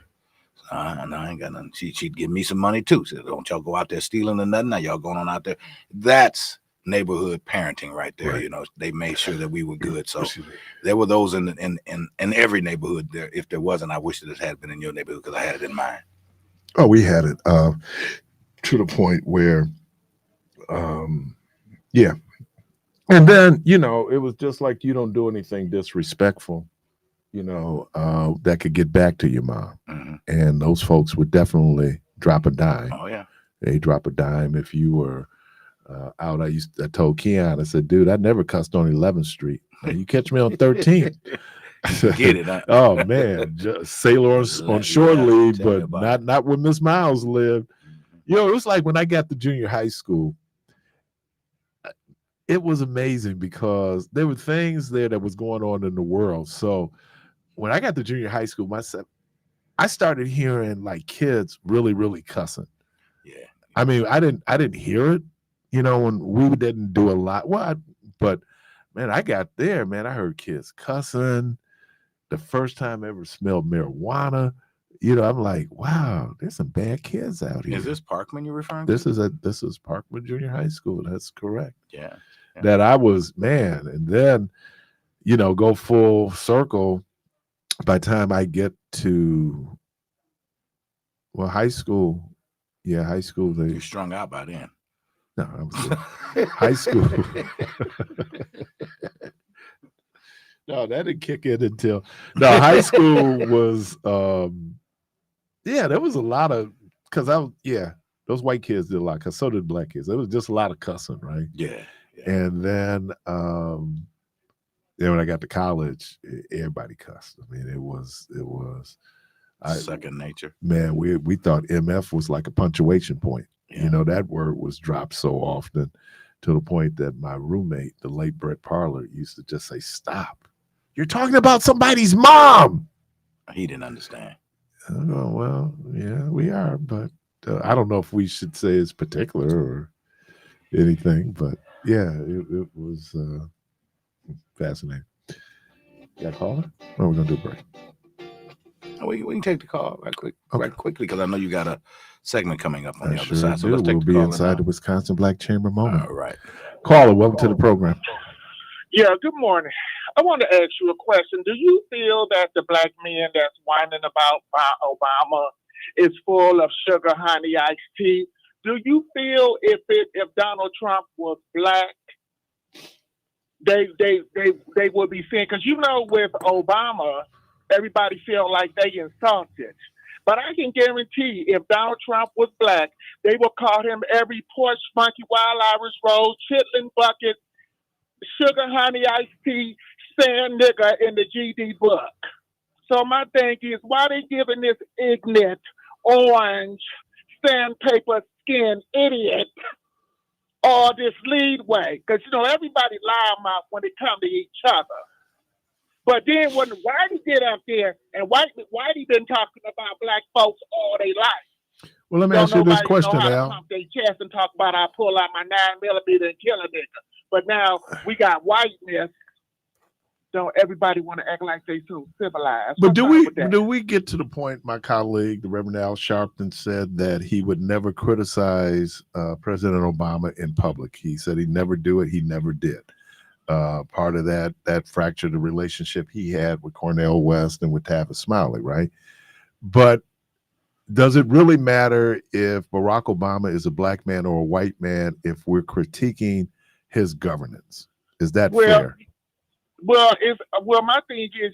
No, I ain't got nothing. She'd give me some money too. She said, don't y'all go out there stealing or nothing. Now y'all going on out there. That's neighborhood parenting right there. Right. They made sure that we were good. So there were those in every neighborhood there. If there wasn't, I wish that it had been in your neighborhood because I had it in mine. Oh, we had it to the point where Yeah. And then, it was just like you don't do anything disrespectful, that could get back to your mom. Mm-hmm. And those folks would definitely drop a dime. Oh yeah. They drop a dime if you were out. I told Keon, I said, dude, I never cussed on 11th Street. Now, you catch me on 13th. Get it? Huh? Oh man, just sailor on shore leave, but not where Miss Miles lived. It was like when I got to junior high school. It was amazing because there were things there that was going on in the world. So when I got to junior high school, I started hearing like kids really, really cussing. Yeah. I mean, I didn't hear it, when we didn't do a lot. But man, I got there, man. I heard kids cussing. The first time I ever smelled marijuana, I'm like, wow, there's some bad kids out here. Is this Parkman you're referring to? This is Parkman Junior High School. That's correct. Yeah. That I was, man, and then, go full circle. By the time I get to, high school, You strung out by then. No, I was high school. No, that didn't kick in until high school was. There was a lot of those white kids did a lot, because so did black kids. There was just a lot of cussing, right? Yeah. And then when I got to college, everybody cussed. I mean, it was second nature. Man, we thought MF was like a punctuation point. Yeah. That word was dropped so often, to the point that my roommate, the late Brett Parler, used to just say, "Stop. You're talking about somebody's mom." He didn't understand. I don't know. Well, yeah, we are, but I don't know if we should say it's particular or anything, but yeah, it was fascinating. Got a caller? Or we're gonna do a break? We can take the call right quickly, because I know you got a segment coming up on the other Sure side. So do. let's take We'll the be call inside the Wisconsin Black Chamber moment. All right. Caller, welcome to the program. Yeah, good morning. I want to ask you a question. Do you feel that the black men that's whining about Obama is full of sugar, honey, iced tea? Do you feel if Donald Trump was black, they would be saying, because with Obama, everybody feel like they insulted. But I can guarantee if Donald Trump was black, they would call him every Porsche, Funky, Wild Irish Rose, Chitlin Bucket, sugar, honey, iced tea, sand nigga in the GD book. So my thing is, why they giving this ignorant, orange, sandpaper skin idiot all this leadway? Because, everybody loudmouth when it comes to each other. But then when Whitey get up there, and Whitey been talking about black folks all their life. Well, let me ask you this question, Al. Pump their chest and talk about I pull out my 9mm and kill a nigga. But now we got whiteness. Don't everybody want to act like they so civilized? But do we get to the point? My colleague, the Reverend Al Sharpton, said that he would never criticize President Obama in public. He said he'd never do it. He never did. Part of that fractured the relationship he had with Cornel West and with Tavis Smiley, right? But does it really matter if Barack Obama is a black man or a white man if we're critiquing his governance? Is that fair? Well, my thing is,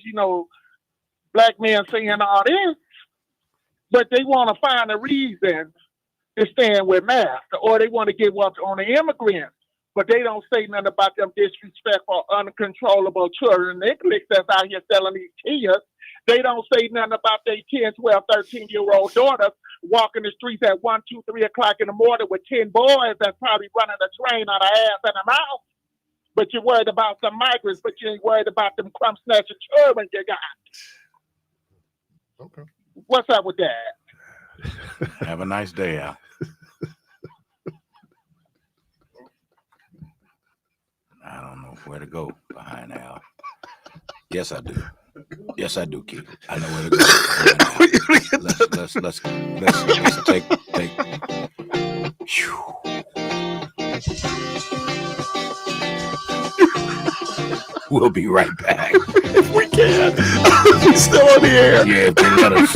black men saying all this, but they want to find a reason to stand with masks, or they want to give up on the immigrants. But they don't say nothing about them disrespectful, uncontrollable children. Nicholas that's out here selling these kids. They don't say nothing about their 10, 12, 13-year-old daughters walking the streets at 1, 2, 3 o'clock in the morning with 10 boys that's probably running a train on their ass and a mouth. But you're worried about some migrants, but you ain't worried about them crumb snatching children you got. Okay. What's up with that? Have a nice day, Al. I don't know where to go behind Al. Yes, I do. Yes, I do, Keith. I know where to go. Let's take. Whew. We'll be right back. If we can. We're still on the air. Yeah, if they let us.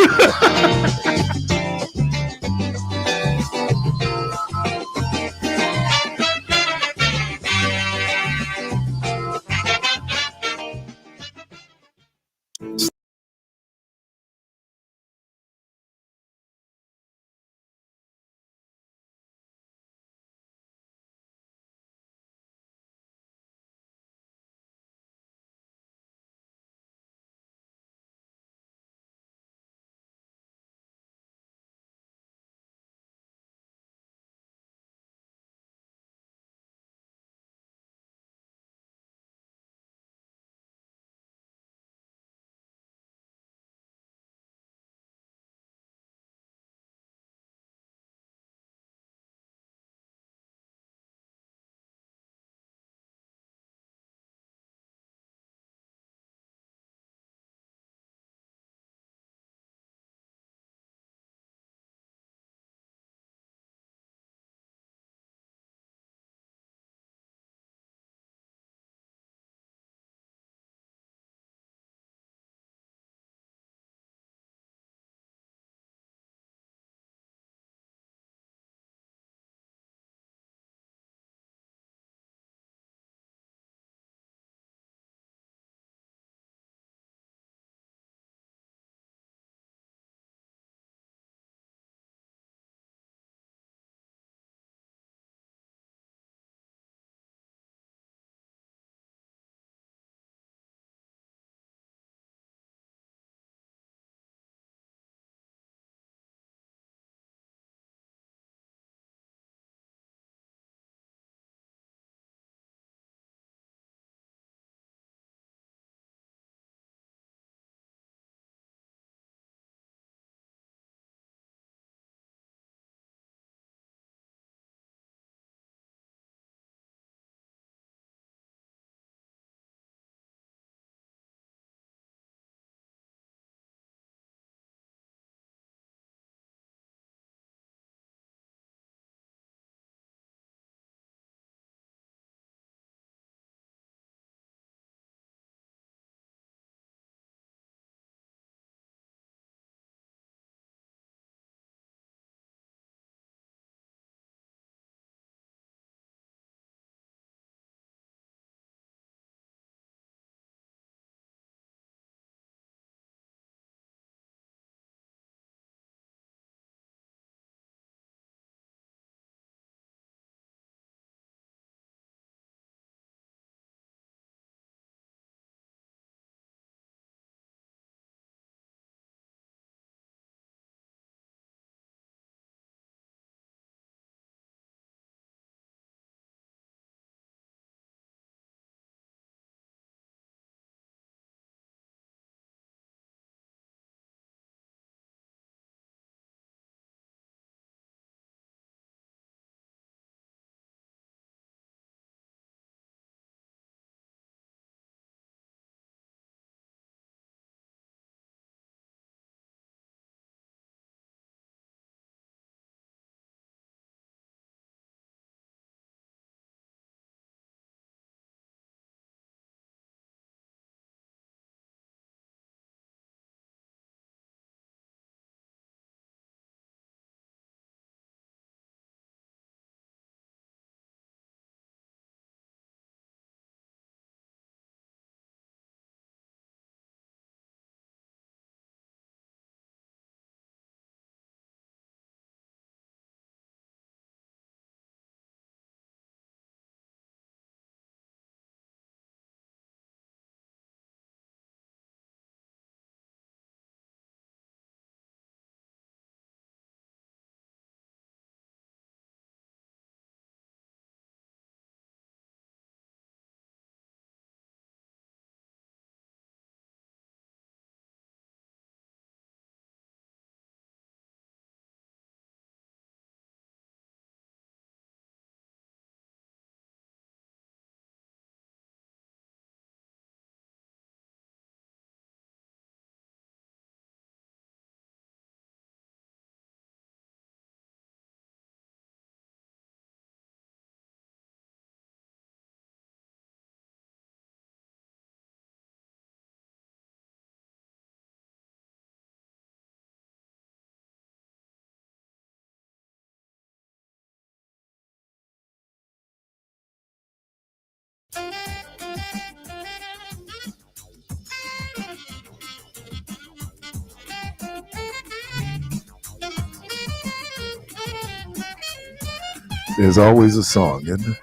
There's always a song, isn't there?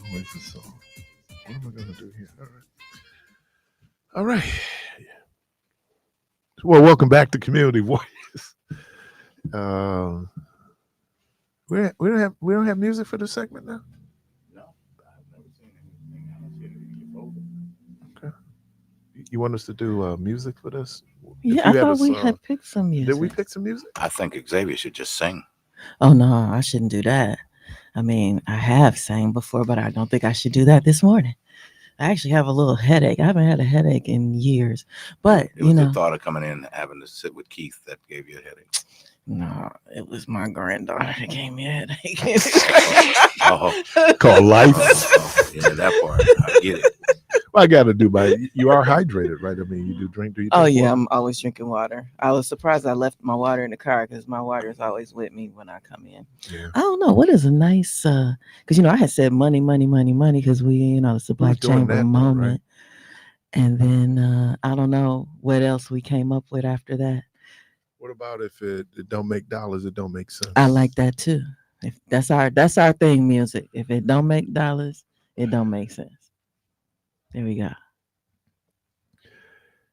Always a song. What am I going to do here? All right. Well, welcome back to Community Voices. We don't have music for this segment now. No, I've never seen anything. I don't see anything in your folder. Okay. You want us to do music for this? Yeah, I thought we had picked some music. Did we pick some music? I think Xavier should just sing. Oh no, I shouldn't do that. I mean, I have sang before, but I don't think I should do that this morning. I actually have a little headache. I haven't had a headache in years, but It was the thought of coming in and having to sit with Keith that gave you a headache. No, it was my granddaughter that gave me a headache. Called life. Yeah, that part. I get it. Well, I got to do you are hydrated, right? I mean, you do drink. Do you? Oh drink yeah, water? I'm always drinking water. I was surprised I left my water in the car because my water is always with me when I come in. Yeah. I don't know what is a nice because I had said money because we it's a Black Chamber moment, right? And then I don't know what else we came up with after that. What about if it don't make dollars, it don't make sense? I like that too. If that's our thing music. If it don't make dollars, it don't make sense. There we go.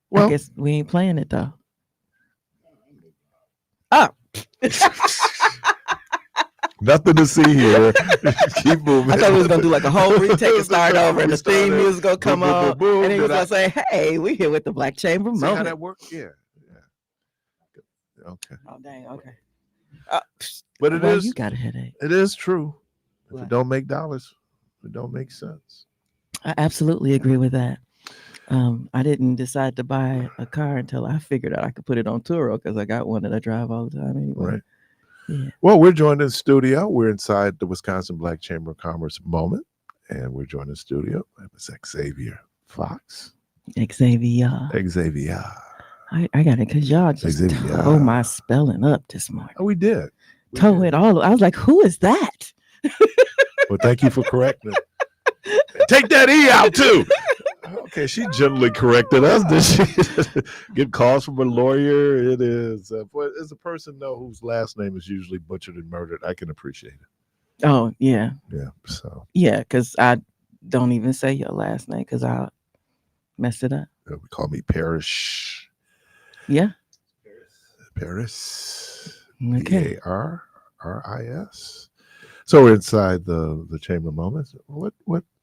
Well, I guess we ain't playing it though. Oh. Nothing to see here. Keep moving. I thought we was gonna do like a whole retake and start over, and the theme music gonna come on, and he was gonna say, "Hey, we here with the Black Chamber moment." See how that works? Yeah. Okay. Oh dang. Okay. But it is. You got a headache. It is true. If it don't make dollars, it don't make sense. I absolutely agree with that. I didn't decide to buy a car until I figured out I could put it on Turo because I got one that I drive all the time anyway. Right. Yeah. Well, we're joined in studio. We're inside the Wisconsin Black Chamber of Commerce moment, and we're joined in studio. It's Xaivier Fox. Xaivier. I got it because y'all just tore my spelling up this morning. Oh, we did. Tore it all. I was like, who is that? Well, thank you for correcting it. Take that E out too. Okay, she generally corrected us. Did she? Get calls from a lawyer. It is. But as a person though whose last name is usually butchered and murdered, I can appreciate it. Oh yeah. Yeah. So. Yeah, because I don't even say your last name because I'll mess it up. We call me Parris. Yeah. Parris. Okay. Parris. So we're inside the chamber moments.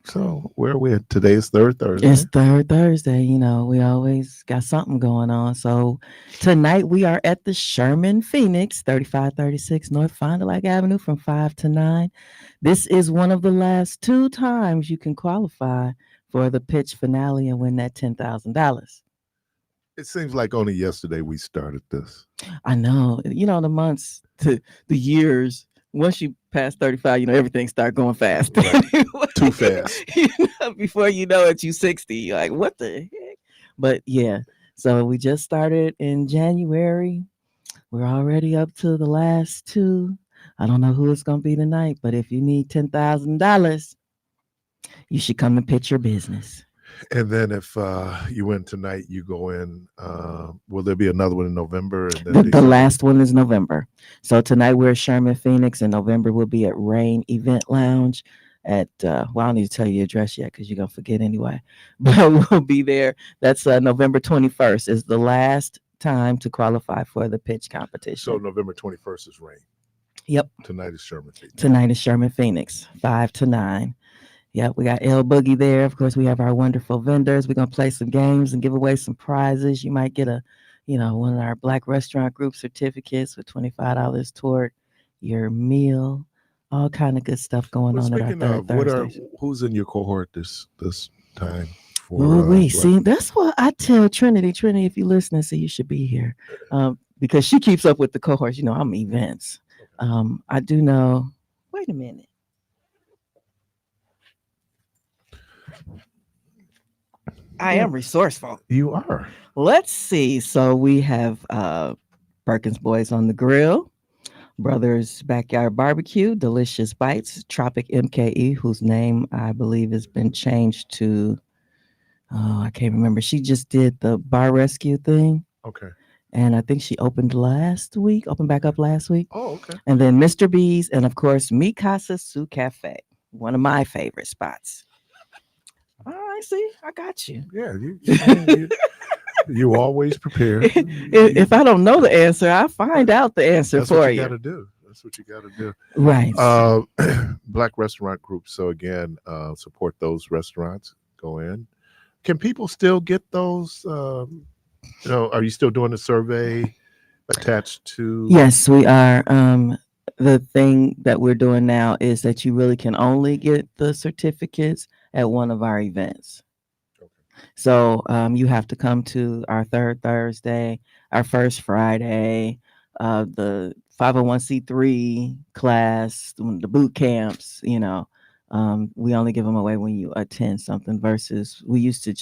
So where are we at? Today is third Thursday. It's third Thursday. We always got something going on. So tonight we are at the Sherman Phoenix, 3536 North Fond du Lac Avenue from 5 to 9. This is one of the last 2 times you can qualify for the pitch finale and win that $10,000. It seems like only yesterday we started this. I know. The months to the years. Once you pass 35, everything start going fast. Right. Too fast. Before you know it, you 60. You're like, what the heck? But yeah, so we just started in January. We're already up to the last 2. I don't know who it's going to be tonight, but if you need $10,000, you should come and pitch your business. And then if you win tonight, you go in. Will there be another one in November? And then the last one is November. So tonight we're at Sherman Phoenix, and November will be at Rain Event Lounge at, I don't need to tell you the address yet because you're going to forget anyway. But we'll be there. That's November 21st is the last time to qualify for the pitch competition. So November 21st is Rain. Yep. Tonight is Sherman Phoenix. Tonight is Sherman Phoenix, 5 to 9. Yep, we got L Boogie there. Of course, we have our wonderful vendors. We're gonna play some games and give away some prizes. You might get one of our Black Restaurant Group certificates with $25 toward your meal. All kind of good stuff going on at our third Thursday. Who's in your cohort this time? See, that's what I tell Trinity. Trinity, if you listen, so you should be here because she keeps up with the cohorts. I'm events. I do know. Wait a minute. I am resourceful. You are. Let's see. So we have Perkins Boys on the Grill. Brothers Backyard Barbecue, Delicious Bites, Tropic MKE, whose name I believe has been changed to, oh, I can't remember. She just did the bar rescue thing. Okay. And I think she opened back up last week. Oh, okay. And then Mr. B's, and of course, Mi Casa Su Cafe, one of my favorite spots. All right, see, I got you. Yeah, you always prepare. If I don't know the answer, I'll find out the answer That's for what you you. got to do. That's what you got to do. Right. Black restaurant groups. So again, support those restaurants. Go in. Can people still get those? Are you still doing a survey attached to? Yes, we are. The thing that we're doing now is that you really can only get the certificates at one of our events. Okay. So you have to come to our third Thursday, our first Friday, the 501c3 class, the boot camps. We only give them away when you attend something. Versus we used to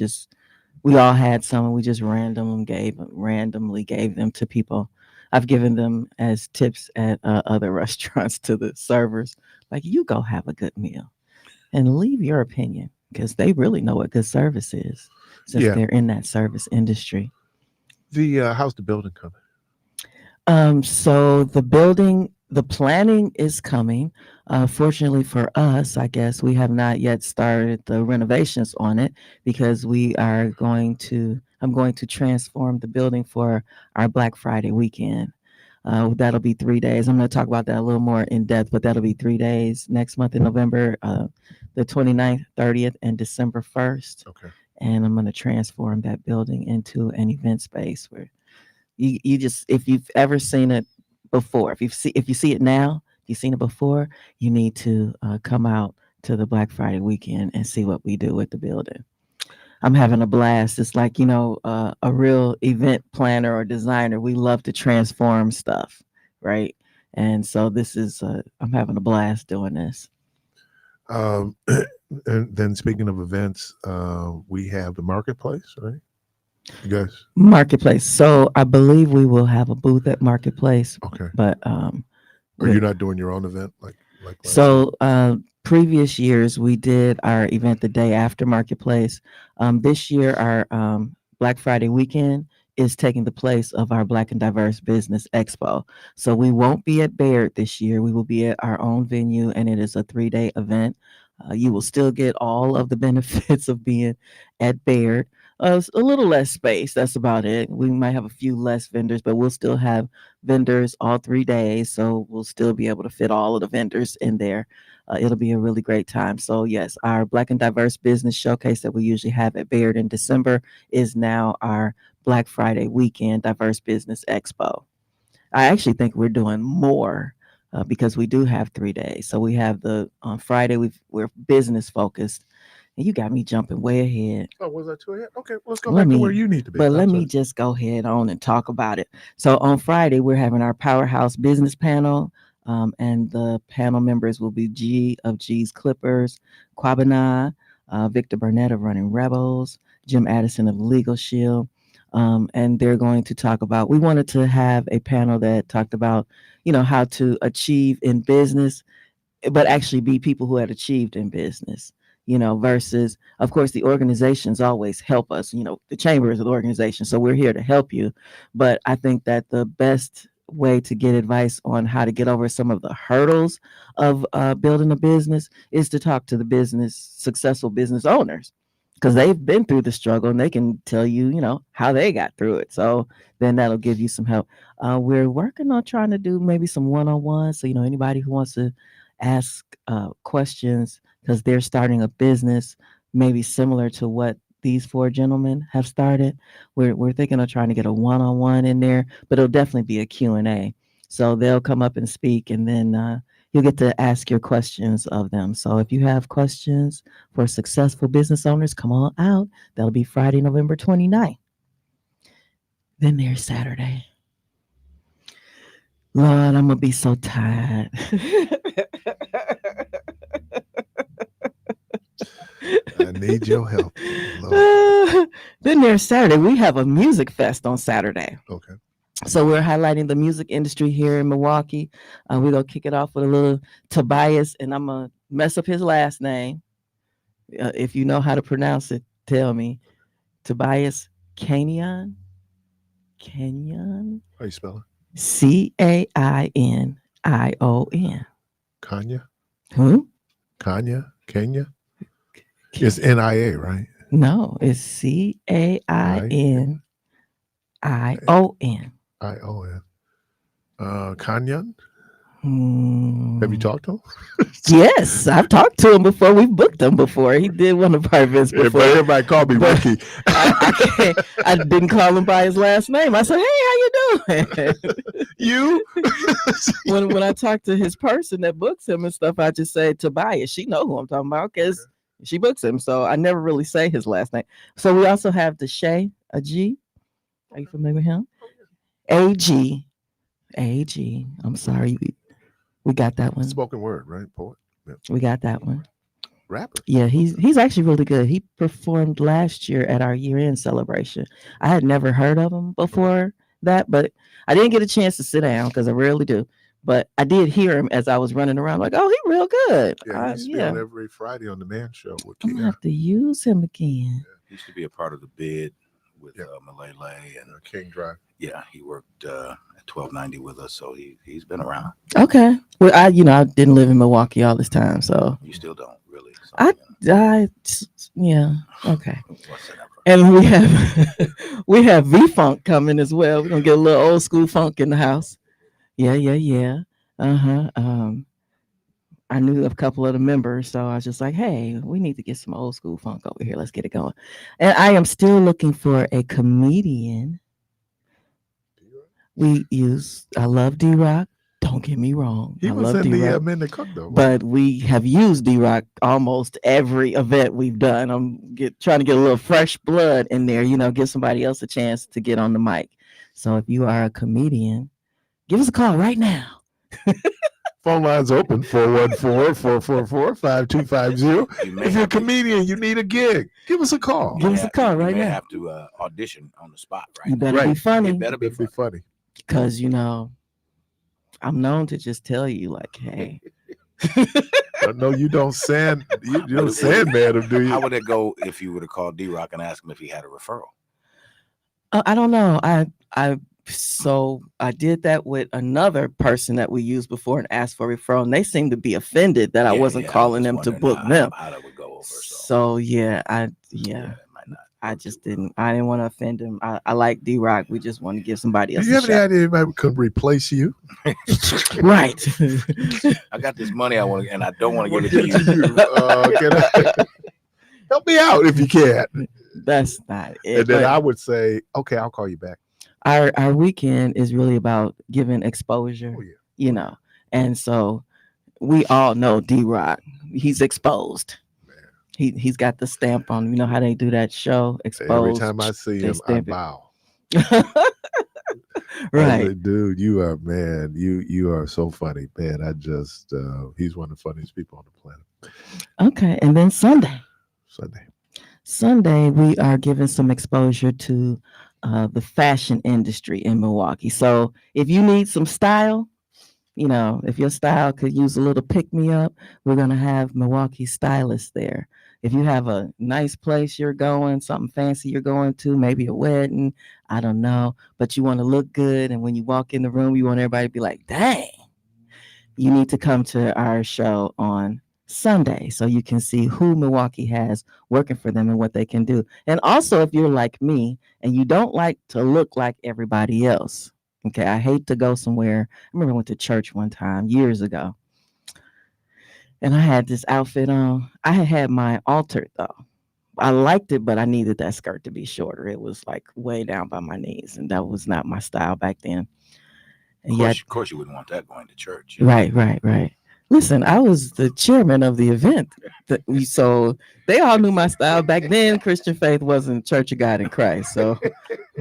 we all had some, and we just randomly gave them to people. I've given them as tips at other restaurants to the servers, like, you go have a good meal and leave your opinion, because they really know what good service is, since they're in that service industry. How's the building coming? So the planning is coming. Fortunately for us, I guess we have not yet started the renovations on it, because I'm going to transform the building for our Black Friday weekend. That'll be 3 days. I'm going to talk about that a little more in depth, but that'll be 3 days next month in November, the 29th, 30th, and December 1st. Okay. And I'm going to transform that building into an event space where you just, if you've ever seen it before, if you see it now, if you've seen it before, you need to come out to the Black Friday weekend and see what we do with the building. I'm having a blast. It's like, a real event planner or designer. We love to transform stuff, right? And so this is, I'm having a blast doing this. And then speaking of events, we have the marketplace, right? You guys? Marketplace. So I believe we will have a booth at Marketplace. Okay. But Are you not doing your own event like last so previous years we did our event the day after Marketplace. This year our Black Friday weekend is taking the place of our Black and Diverse Business Expo. So we won't be at Baird this year. We will be at our own venue, and it is a 3-day event. You will still get all of the benefits of being at Baird. A little less space. That's about it. We might have a few less vendors, but we'll still have vendors all 3 days. So we'll still be able to fit all of the vendors in there. It'll be a really great time. So yes, our Black and Diverse Business Showcase that we usually have at Baird in December is now our Black Friday weekend Diverse Business Expo. I actually think we're doing more because we do have 3 days. So we have on Friday, we're business focused. And you got me jumping way ahead. Oh, was that too ahead? Okay, well, let's go back to where you need to be. But let me just go ahead on and talk about it. So on Friday, we're having our Powerhouse Business Panel. And the panel members will be G of G's Clippers, Kwabena, Victor Burnett of Running Rebels, Jim Addison of Legal Shield. And they're going to talk about, we wanted to have a panel that talked about, how to achieve in business, but actually be people who had achieved in business. Versus, of course, the organizations always help us. The chamber is the organization, so we're here to help you. But I think that the best way to get advice on how to get over some of the hurdles of building a business is to talk to the successful business owners, because they've been through the struggle and they can tell you, how they got through it. So then that'll give you some help. We're working on trying to do maybe some one-on-ones. So, anybody who wants to ask questions because they're starting a business, maybe similar to what these 4 gentlemen have started. We're thinking of trying to get a one-on-one in there, but it'll definitely be a Q&A. So they'll come up and speak, and then you'll get to ask your questions of them. So if you have questions for successful business owners, come on out. That'll be Friday, November 29th. Then there's Saturday. Lord, I'm going to be so tired. I need your help. Then there's Saturday. We have a music fest on Saturday. Okay. So we're highlighting the music industry here in Milwaukee. We're gonna kick it off with a little Tobias, and I'm gonna mess up his last name. If you know how to pronounce it, tell me. Tobias Canyon. Canyon. How you spell it? Cainion. Kanya? Who? Kenya? Kenya? It's NIA, right? No, it's CAINION. ION. Kanyan? Have you talked to him? Yes, I've talked to him before. We've booked him before. He did one of our events before. Everybody called me But Ricky. I didn't call him by his last name. I said, "Hey, how you doing?" You? when I talk to his person that books him and stuff, I just say Tobias. She know who I'm talking about because she books him. So I never really say his last name. So we also have Deshay, a G. Are you familiar with him? AG. I'm sorry. We got that one. Spoken word, right? Poet? Yeah. We got that one. Rapper? Yeah, he's actually really good. He performed last year at our year-end celebration. I had never heard of him before that, but I didn't get a chance to sit down because I rarely do. But I did hear him as I was running around, like, oh, he real good. Yeah, he used to be on every Friday on the Man Show with I'm gonna Kia. have to use him again. He used to be a part of the bid with Yeah. Malay and King Drive. yeah, he worked at 1290 with us, so he's been around. Okay. Well, I didn't live in Milwaukee all this time, so You still don't really. So, yeah. Okay. what's that? And we have V-Funk coming as well. We're gonna get a little old school funk in the house. Yeah. I knew a couple of the members, so I was just like, hey, we need to get some old school funk over here. Let's get it going. And I am still looking for a comedian. I love D-Rock. Don't get me wrong. He I was love in D-Rock. the Men That Cook, though. But we have used D-Rock almost every event we've done. I'm trying to get a little fresh blood in there, give somebody else a chance to get on the mic. So if you are a comedian, give us a call right now. Phone lines open 414-444-5250. If you're a comedian, you need a gig, give us a call. Give us a call right You may now. have to audition on the spot, right? You better Right. be funny It better be It'd be funny. because, I'm known to just tell you like, hey. No, you don't sand. You don't sandman him, do you? How would it go if you were to call D-Rock and ask him if he had a referral? I don't know. So I did that with another person that we used before and asked for a referral, and they seemed to be offended that I wasn't calling them to book them. How that would go over. So yeah, it might not. I didn't want to offend him. I like D-Rock. We just want to give somebody Do else you a have any shot. idea anybody could replace you? Right. I got this money I want, and I don't want to give it to you. Help me out if you can. That's not it. And then But I would say, okay, I'll call you back. our weekend is really about giving exposure, Oh, yeah. And so we all know D-Rock. He's exposed. He's got the stamp on. You know how they do that show, Exposed. Every time I see they him, I stamp it. bow. Right. I say, dude, you are, man, you are so funny, man. I just, he's one of the funniest people on the planet. Okay. And then Sunday. we are giving some exposure to the fashion industry in Milwaukee. So if you need some style, if your style could use a little pick me up, we're going to have Milwaukee stylists there. If you have a nice place you're going, something fancy you're going to, maybe a wedding, I don't know, but you want to look good. And when you walk in the room, you want everybody to be like, dang, you need to come to our show on Sunday so you can see who Milwaukee has working for them and what they can do. And also, if you're like me and you don't like to look like everybody else, okay, I hate to go somewhere. I remember I went to church one time years ago and I had this outfit on. I had my altered though. I liked it, but I needed that skirt to be shorter. It was like way down by my knees, and that was not my style back then. And Of course, you wouldn't want that going to church. Right. Listen, I was the chairman of the event. So they all knew my style. Back then, Christian Faith wasn't Church of God in Christ. So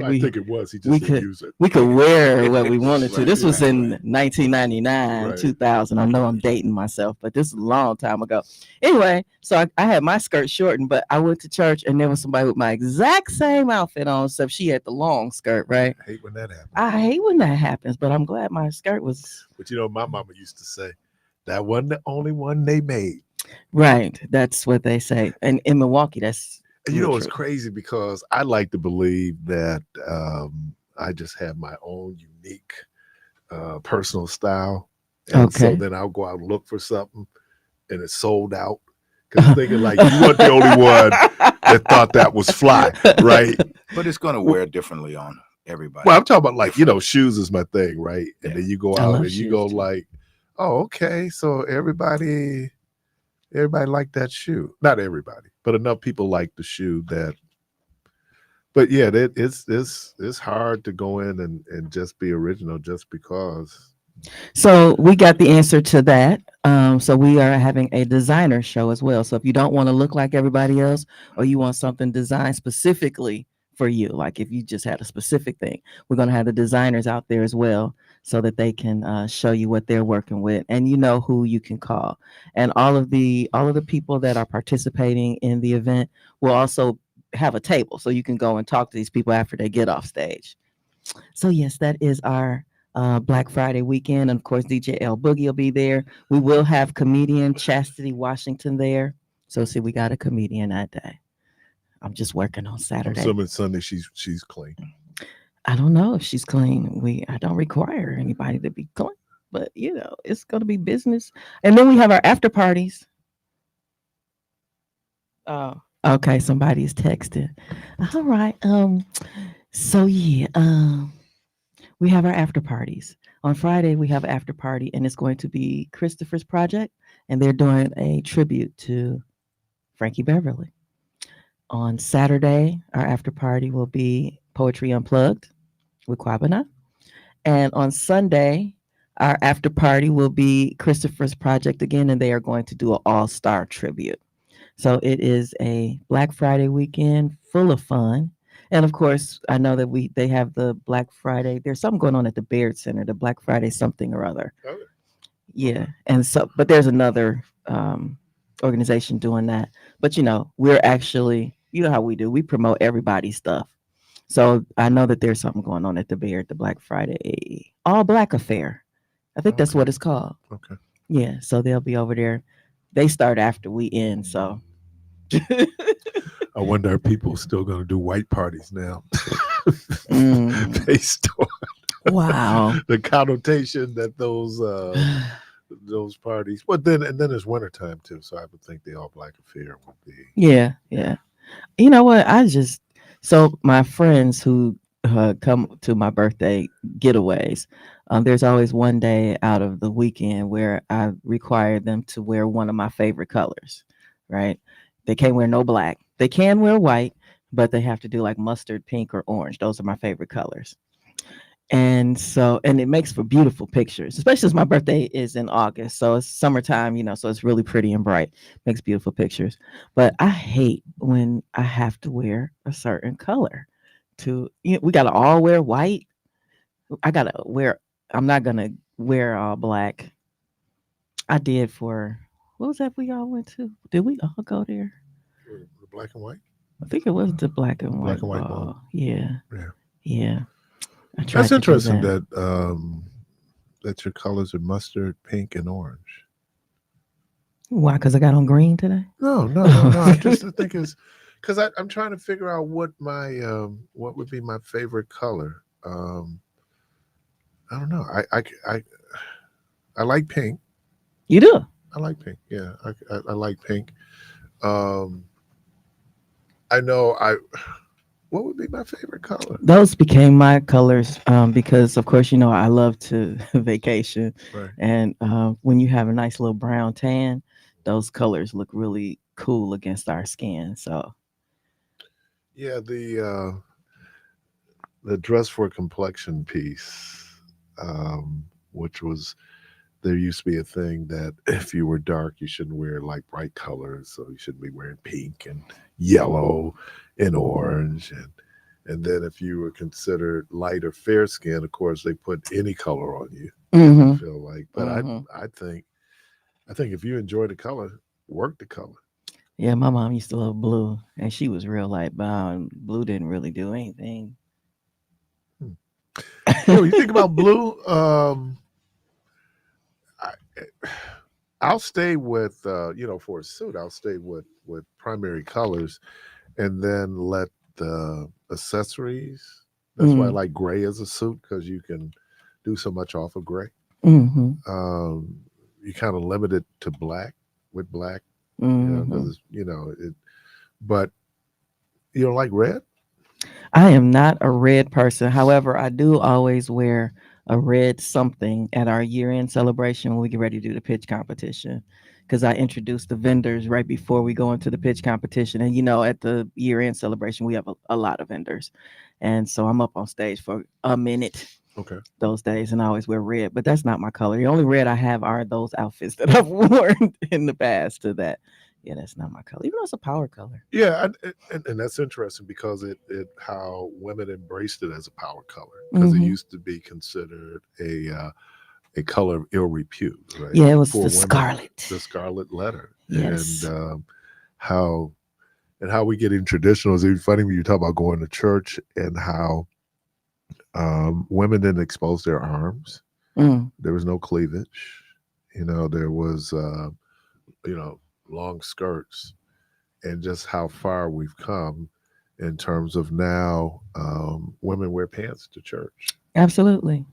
I think it was. He we just could- didn't use it. we could wear what we wanted to. Right, This was right, in right. 1999, Right. 2000. I know I'm dating myself, but this is a long time ago. Anyway, so I had my skirt shortened, but I went to church and there was somebody with my exact same outfit on, except she had the long skirt, right? I hate when that happens. I hate when that happens, but I'm glad my skirt was But you know, my mama used to say that wasn't the only one they made. right. That's what they say. And in Milwaukee, that's And you real know, it's true. crazy because I like to believe that I just have my own unique personal style. And so Okay. then I'll go out and look for something and it's sold out. Because I'm thinking, like, you weren't the only one that thought that was fly, right? But it's going to wear differently on everybody. Well, I'm talking about, like, you know, shoes is my thing, right? And Yeah. then you go I out love and you shoes, go too. like, oh, okay, so everybody liked that shoe. Not everybody, but enough people like the shoe that. But yeah, it's hard to go in and just be original just because. So we got the answer to that. So we are having a designer show as well. So if you don't want to look like everybody else, or you want something designed specifically for you, like if you just had a specific thing, we're going to have the designers out there as well, so that they can show you what they're working with, and you know who you can call. And all of the people that are participating in the event will also have a table, so you can go and talk to these people after they get off stage. So yes, that is our Black Friday weekend. And of course, DJ L Boogie will be there. We will have comedian Chastity Washington there. So see, we got a comedian that day. I'm just working on I'm Saturday. assuming Sunday she's clean. I don't know if she's clean. I don't require anybody to be clean, but you know, it's gonna be business. And then we have our after parties. Oh, okay. Somebody's texting. All right. So yeah. We have our after parties. On Friday, we have an after party, and it's going to be Christopher's Project, and they're doing a tribute to Frankie Beverly. On Saturday, our after party will be Poetry Unplugged with Kwabena. And on Sunday, our after party will be Christopher's Project again, and they are going to do an all-star tribute. So it is a Black Friday weekend full of fun. And of course, I know that they have the Black Friday. There's something going on at the Baird Center, the Black Friday something or other. Okay. Yeah. And so, but there's another organization doing that. But you know, we're actually, you know how we do, we promote everybody's stuff. So I know that there's something going on at the Baird, the Black Friday All Black Affair. I think that's Okay. what it's called. Okay. Yeah. So they'll be over there. They start after we end. So I wonder if people still going to do white parties now, Mm. based on Wow. the connotation that those parties. But then it's wintertime too, so I would think the All Black Affair would be. Yeah. You know what? So my friends who come to my birthday getaways, there's always one day out of the weekend where I require them to wear one of my favorite colors, right? They can't wear no black. They can wear white, but they have to do like mustard, pink, or orange. Those are my favorite colors. And it makes for beautiful pictures, especially as my birthday is in August. So it's summertime, you know, so it's really pretty and bright, makes beautiful pictures. But I hate when I have to wear a certain color we got to all wear white. I'm not going to wear all black. I did for, what was that we all went to? Did we all go there? The black and white. I think it was the black and white. Black and white ball. ball. Yeah. Yeah. I tried That's to do interesting that. that your colors are mustard, pink, and orange. Why? Because I got on green today. No. I just think it's because I'm trying to figure out what my what would be my favorite color. I don't know. I like pink. You do? I like pink. Yeah, I like pink. I know. What would be my favorite color? Those became my colors because, of course, you know, I love to vacation. Right. And when you have a nice little brown tan, those colors look really cool against our skin. So, yeah, the dress for complexion piece, which was, there used to be a thing that if you were dark, you shouldn't wear like bright colors. So you shouldn't be wearing pink and yellow and orange. And then if you were considered light or fair skin, of course, they put any color on you. Mm-hmm. I feel like, but Mhm. I think if you enjoy the color, work the color. Yeah, my mom used to love blue, and she was real light brown. Blue didn't really do anything. When you think about blue, I, I'll stay with for a suit. I'll stay with primary colors, and then let the accessories. That's why I Mm. like gray as a suit because you can do so much off of gray. Mm-hmm. You kind of limit it to black with black, Mm-hmm. because it. But you don't like red? I am not a red person. However, I do always wear a red something at our year-end celebration when we get ready to do the pitch competition. Because I introduce the vendors right before we go into the pitch competition. And at the year-end celebration, we have a lot of vendors. And so I'm up on stage for a minute Okay. those days, and I always wear red, but that's not my color. The only red I have are those outfits that I've worn in the past to that. Yeah, that's not my color, even though it's a power color. Yeah, and that's interesting because it how women embraced it as a power color because it Mhm. used to be considered a color of ill repute, right? Yeah, it was For the women, scarlet. the scarlet letter, Yes. and how we get in traditional is even funny when you talk about going to church and how women didn't expose their arms. Mm. There was no cleavage. There was long skirts, and just how far we've come in terms of now women wear pants to church. Absolutely.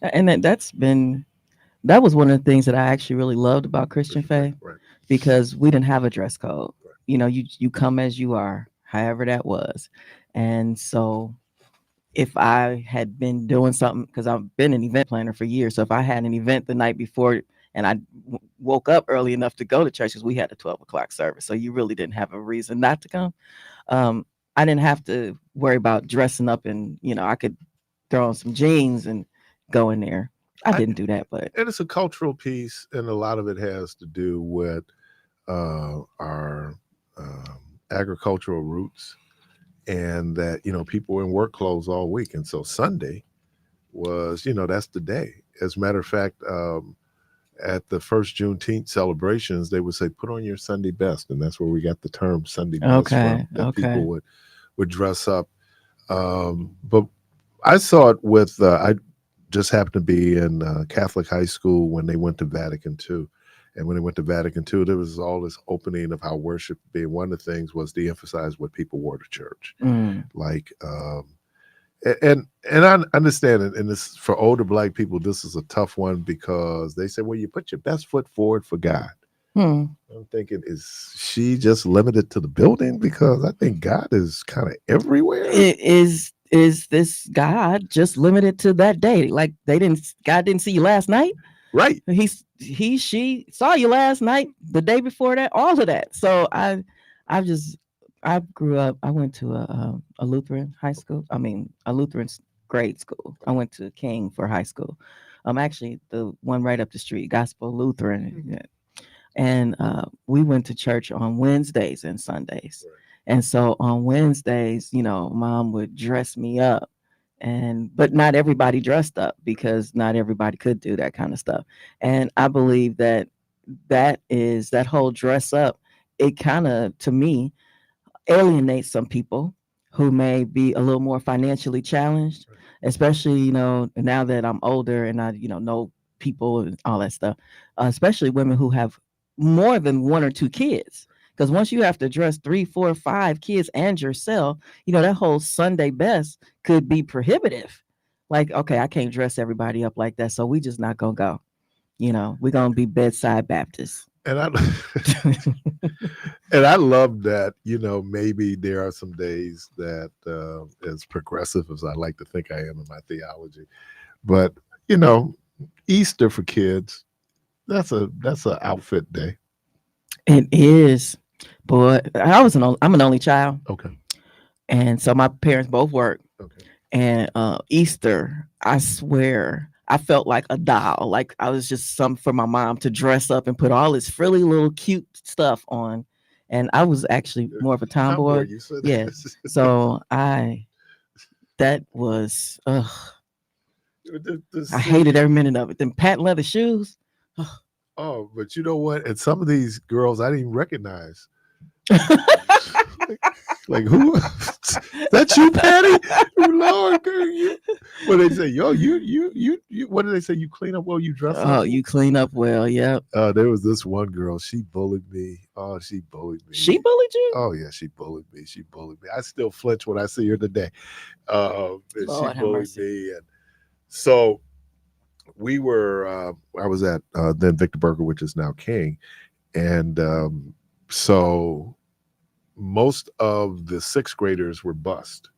And that was one of the things that I actually really loved about Christian faith, Right. because we didn't have a dress code. Right. You come as you are, however that was. And so if I had been doing something, because I've been an event planner for years, so if I had an event the night before and I woke up early enough to go to church, because we had a 12 o'clock service, so you really didn't have a reason not to come. I didn't have to worry about dressing up, and I could throw on some jeans and go in there. I didn't do that, but And it's a cultural piece, and a lot of it has to do with our agricultural roots, and that people were in work clothes all week, and so Sunday was that's the day. As a matter of fact, at the first Juneteenth celebrations, they would say, "Put on your Sunday best," and that's where we got the term Sunday best okay, from. That okay. people would dress up. But I saw it with I just happened to be in Catholic high school when they went to Vatican II. And when they went to Vatican II, there was all this opening of how worship being. One of the things was to emphasize what people wore to church. Mm. Like, and I understand it. And this, for older Black people, this is a tough one because they say, well, you put your best foot forward for God. Hmm. I'm thinking, is she just limited to the building? Because I think God is kind of everywhere. Is this God just limited to that day? Like God didn't see you last night? Right. She saw you last night, the day before that, all of that. So I grew up. I went to a Lutheran high school. I mean, a Lutheran grade school. I went to King for high school. Actually, the one right up the street, Gospel Lutheran. Yeah. And we went to church on Wednesdays and Sundays. Right. And so on Wednesdays, mom would dress me up, but not everybody dressed up because not everybody could do that kind of stuff. And I believe that whole dress up, it kind of, to me, alienates some people who may be a little more financially challenged, especially, now that I'm older and I, know people and all that stuff, especially women who have more than one or two kids. Because once you have to dress 3, 4, 5 kids and yourself, that whole Sunday best could be prohibitive. Like, okay, I can't dress everybody up like that, so we just not gonna go. We're gonna be bedside Baptists. And I and I love that, maybe there are some days that as progressive as I like to think I am in my theology, but Easter for kids, that's a outfit day. It is, but I'm an only child. Okay. And so my parents both work. Okay. And Easter, I swear, I felt like a doll. Like I was just something for my mom to dress up and put all this frilly little cute stuff on. And I was actually more of a tomboy. You said Yeah. So I That was, The I hated every minute of it. Them patent leather shoes. Oh, but you know what? And some of these girls I didn't even recognize. Like who? That you, Patty? Lord, girl, you. What they say? Yo, you. What did they say? You clean up well. You dress up. Oh, you clean up well. Yep. There was this one girl. She bullied me. Oh, she bullied me. She bullied you? Oh yeah, she bullied me. She bullied me. I still flinch when I see her today. And Lord she have bullied mercy. me, and so we were. I was at then Victor Burger, which is now King, and so most of the sixth graders were bused,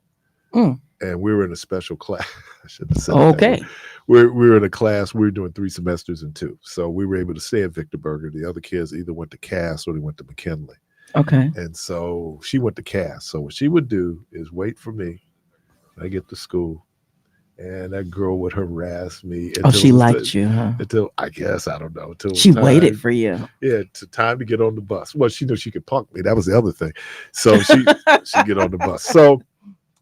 and we were in a special class. I should have said that. Okay. We were in a class. We were doing 3 semesters in 2, so we were able to stay at Victor Burger. The other kids either went to Cass or they went to McKinley. Okay. And so she went to Cass. So what she would do is wait for me when I get to school, and that girl would harass me. Oh, she liked you, huh? Until I guess I don't know. Until She waited for you. Yeah, to time to get on the bus. Well, she knew she could punk me. That was the other thing. So she get on the bus. So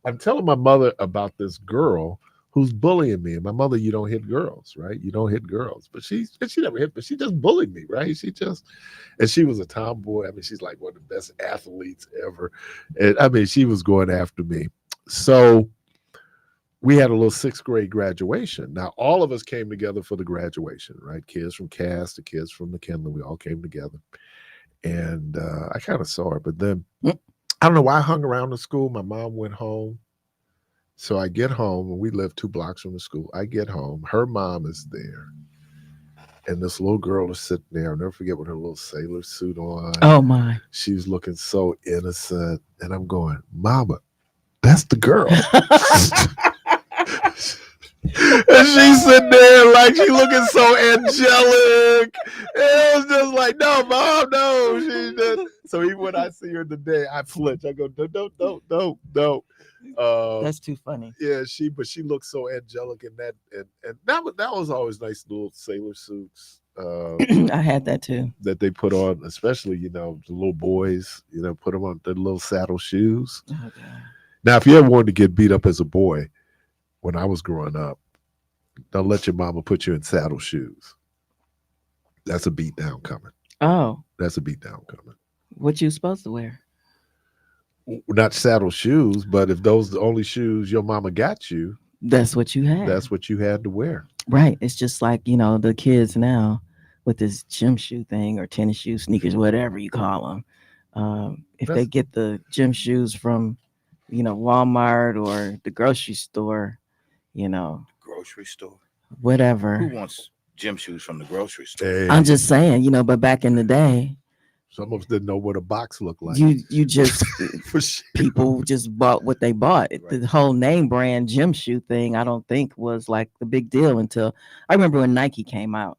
I'm telling my mother about this girl who's bullying me. And my mother, you don't hit girls, right? You don't hit girls. But she never hit, but she just bullied me, right? And she was a tomboy. I mean, she's like one of the best athletes ever. And I mean, she was going after me. So we had a little 6th grade graduation. Now, all of us came together for the graduation, right? Kids from Cass, the kids from McKinley, we all came together. And I kind of saw her, but then I don't know why I hung around the school. My mom went home. So I get home, and we live 2 blocks from the school. I get home. Her mom is there. And this little girl is sitting there. I'll never forget, with her little sailor suit on. Oh, my. She was looking so innocent. And I'm going, Mama, that's the girl. And she's sitting there like she looking so angelic. And it was just like, no, Mom, no. She just, so even when I see her today, I flinch. I go, don't. That's too funny. Yeah, but she looks so angelic in that, and that was always nice, little sailor suits. I had that too. That they put on, especially the little boys. Put them on their little saddle shoes. Oh, God. Now, if you ever wanted to get beat up as a boy, when I was growing up, don't let your mama put you in saddle shoes. That's a beat down coming. Oh. That's a beat down coming. What you supposed to wear? Not saddle shoes, but if those are the only shoes your mama got you, that's what you had. That's what you had to wear. Right. It's just like, the kids now with this gym shoe thing or tennis shoes, sneakers, whatever you call them. If they get the gym shoes from, Walmart or the grocery store, Grocery store. Whatever. Who wants gym shoes from the grocery store? Hey, I'm just saying, but back in the day, some of us didn't know what a box looked like. You just For sure. People just bought what they bought. Right. The whole name brand gym shoe thing, I don't think was like the big deal until I remember when Nike came out.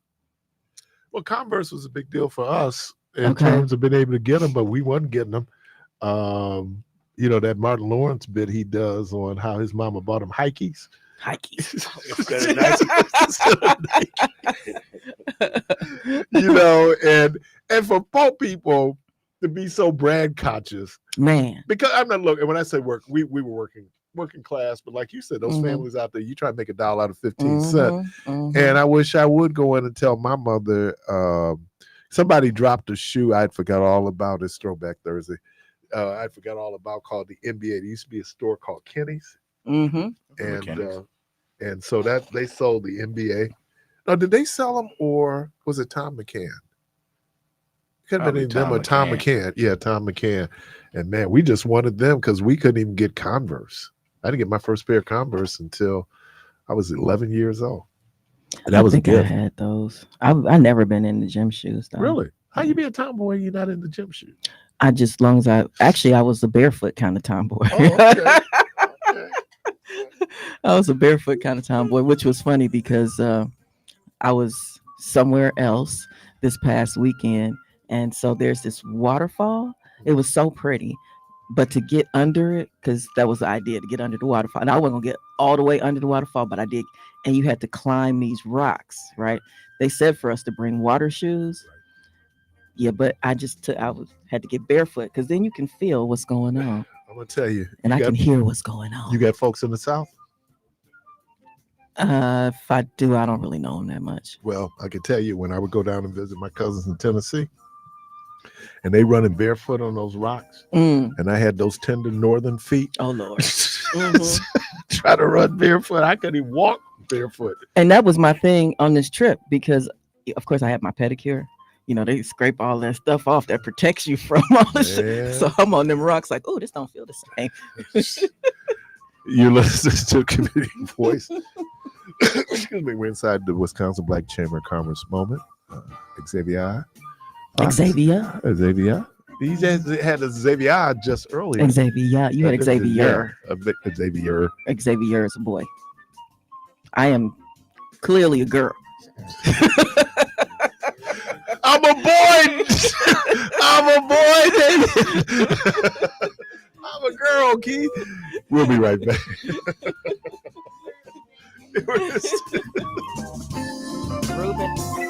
Well, Converse was a big deal for us in terms of being able to get them, but we wasn't getting them. That Martin Lawrence bit he does on how his mama bought him Hikeys. And for poor people to be so brand conscious, man. Because I'm not looking. When I say work, we were working class, but like you said, those families out there, you try to make $1 out of 15 cents. And I wish I would go in and tell my mother. Somebody dropped a shoe I'd forgot all about. It's Throwback Thursday. I forgot all about, called the NBA. There used to be a store called Kenny's. And so that they sold the NBA. Now, did they sell them, or was it Tom McCann? Could have been them or Tom McCann. Yeah, Tom McCann. And man, we just wanted them because we couldn't even get Converse. I didn't get my first pair of Converse until I was 11 years old. And that was a gift. I had those. I never been in the gym shoes though. Really? How you be a tomboy and you're not in the gym shoes? I was a barefoot kind of tomboy. Oh, okay. I was a barefoot kind of tomboy, which was funny because I was somewhere else this past weekend. And so there's this waterfall. It was so pretty. But to get under it, because that was the idea, to get under the waterfall. And I wasn't going to get all the way under the waterfall, but I did. And you had to climb these rocks, right? They said for us to bring water shoes. Yeah, but I had to get barefoot because then you can feel what's going on. I'm gonna tell you. and you I got, can hear what's going on. You got folks in the South. If I do, I don't really know them that much. Well, I can tell you when I would go down and visit my cousins in Tennessee, and they running barefoot on those rocks, Mm. and I had those tender northern feet. Oh Lord. Mhm. Try to run barefoot. I couldn't even walk barefoot. And that was my thing on this trip because, of course, I had my pedicure. You know, they scrape all that stuff off that protects you from all this shit. Yeah. So I'm on them rocks like, oh, this don't feel the same. You listen to Community Voice. Excuse me. We're inside the Wisconsin Black Chamber of Commerce moment. Xavier. Xavier. Xavier. He just had a Xavier just earlier. Xavier. You had Xavier. Yeah, Xavier. Xavier is a boy. I am clearly a girl. I'm a boy. I'm a boy, David. I'm a girl, Keith. We'll be right back. Rueben.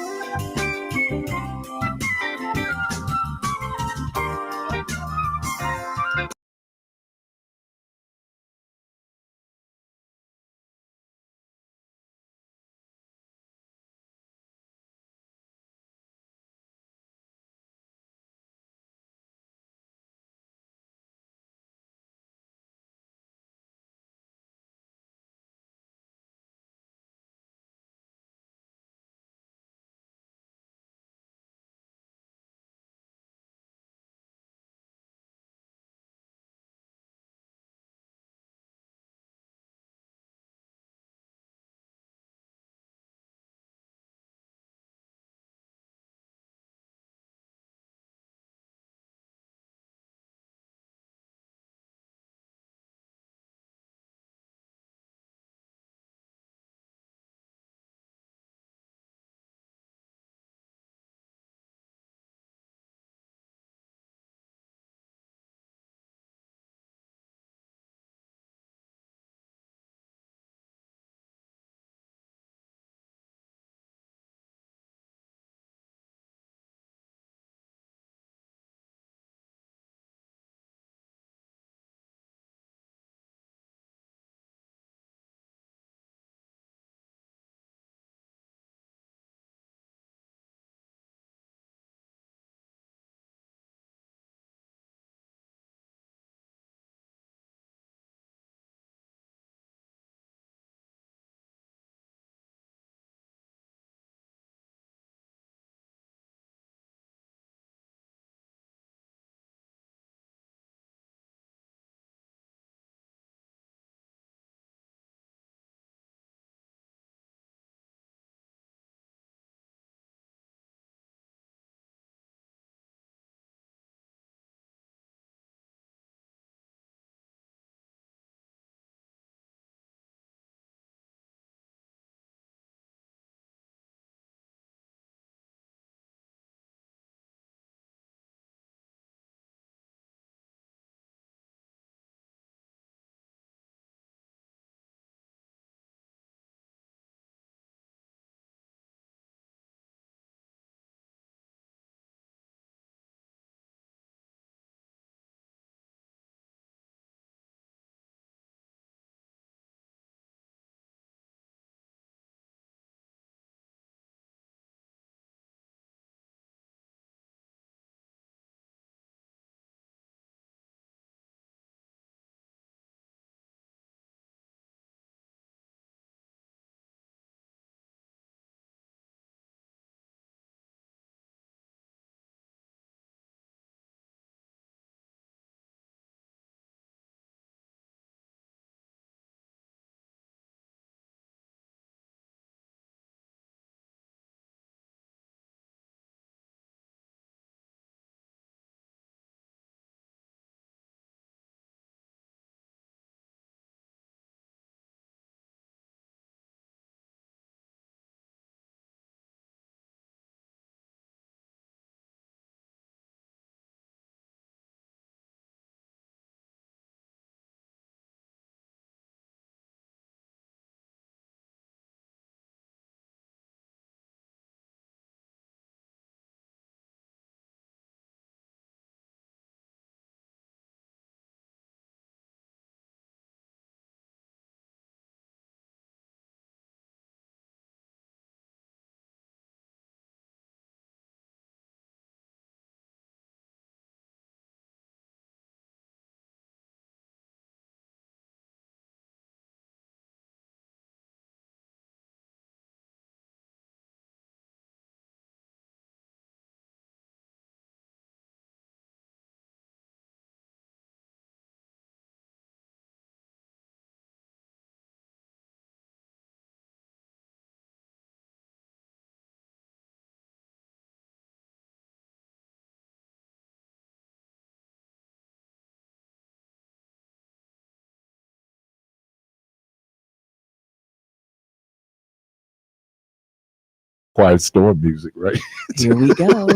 Quiet storm music, right? Here we go.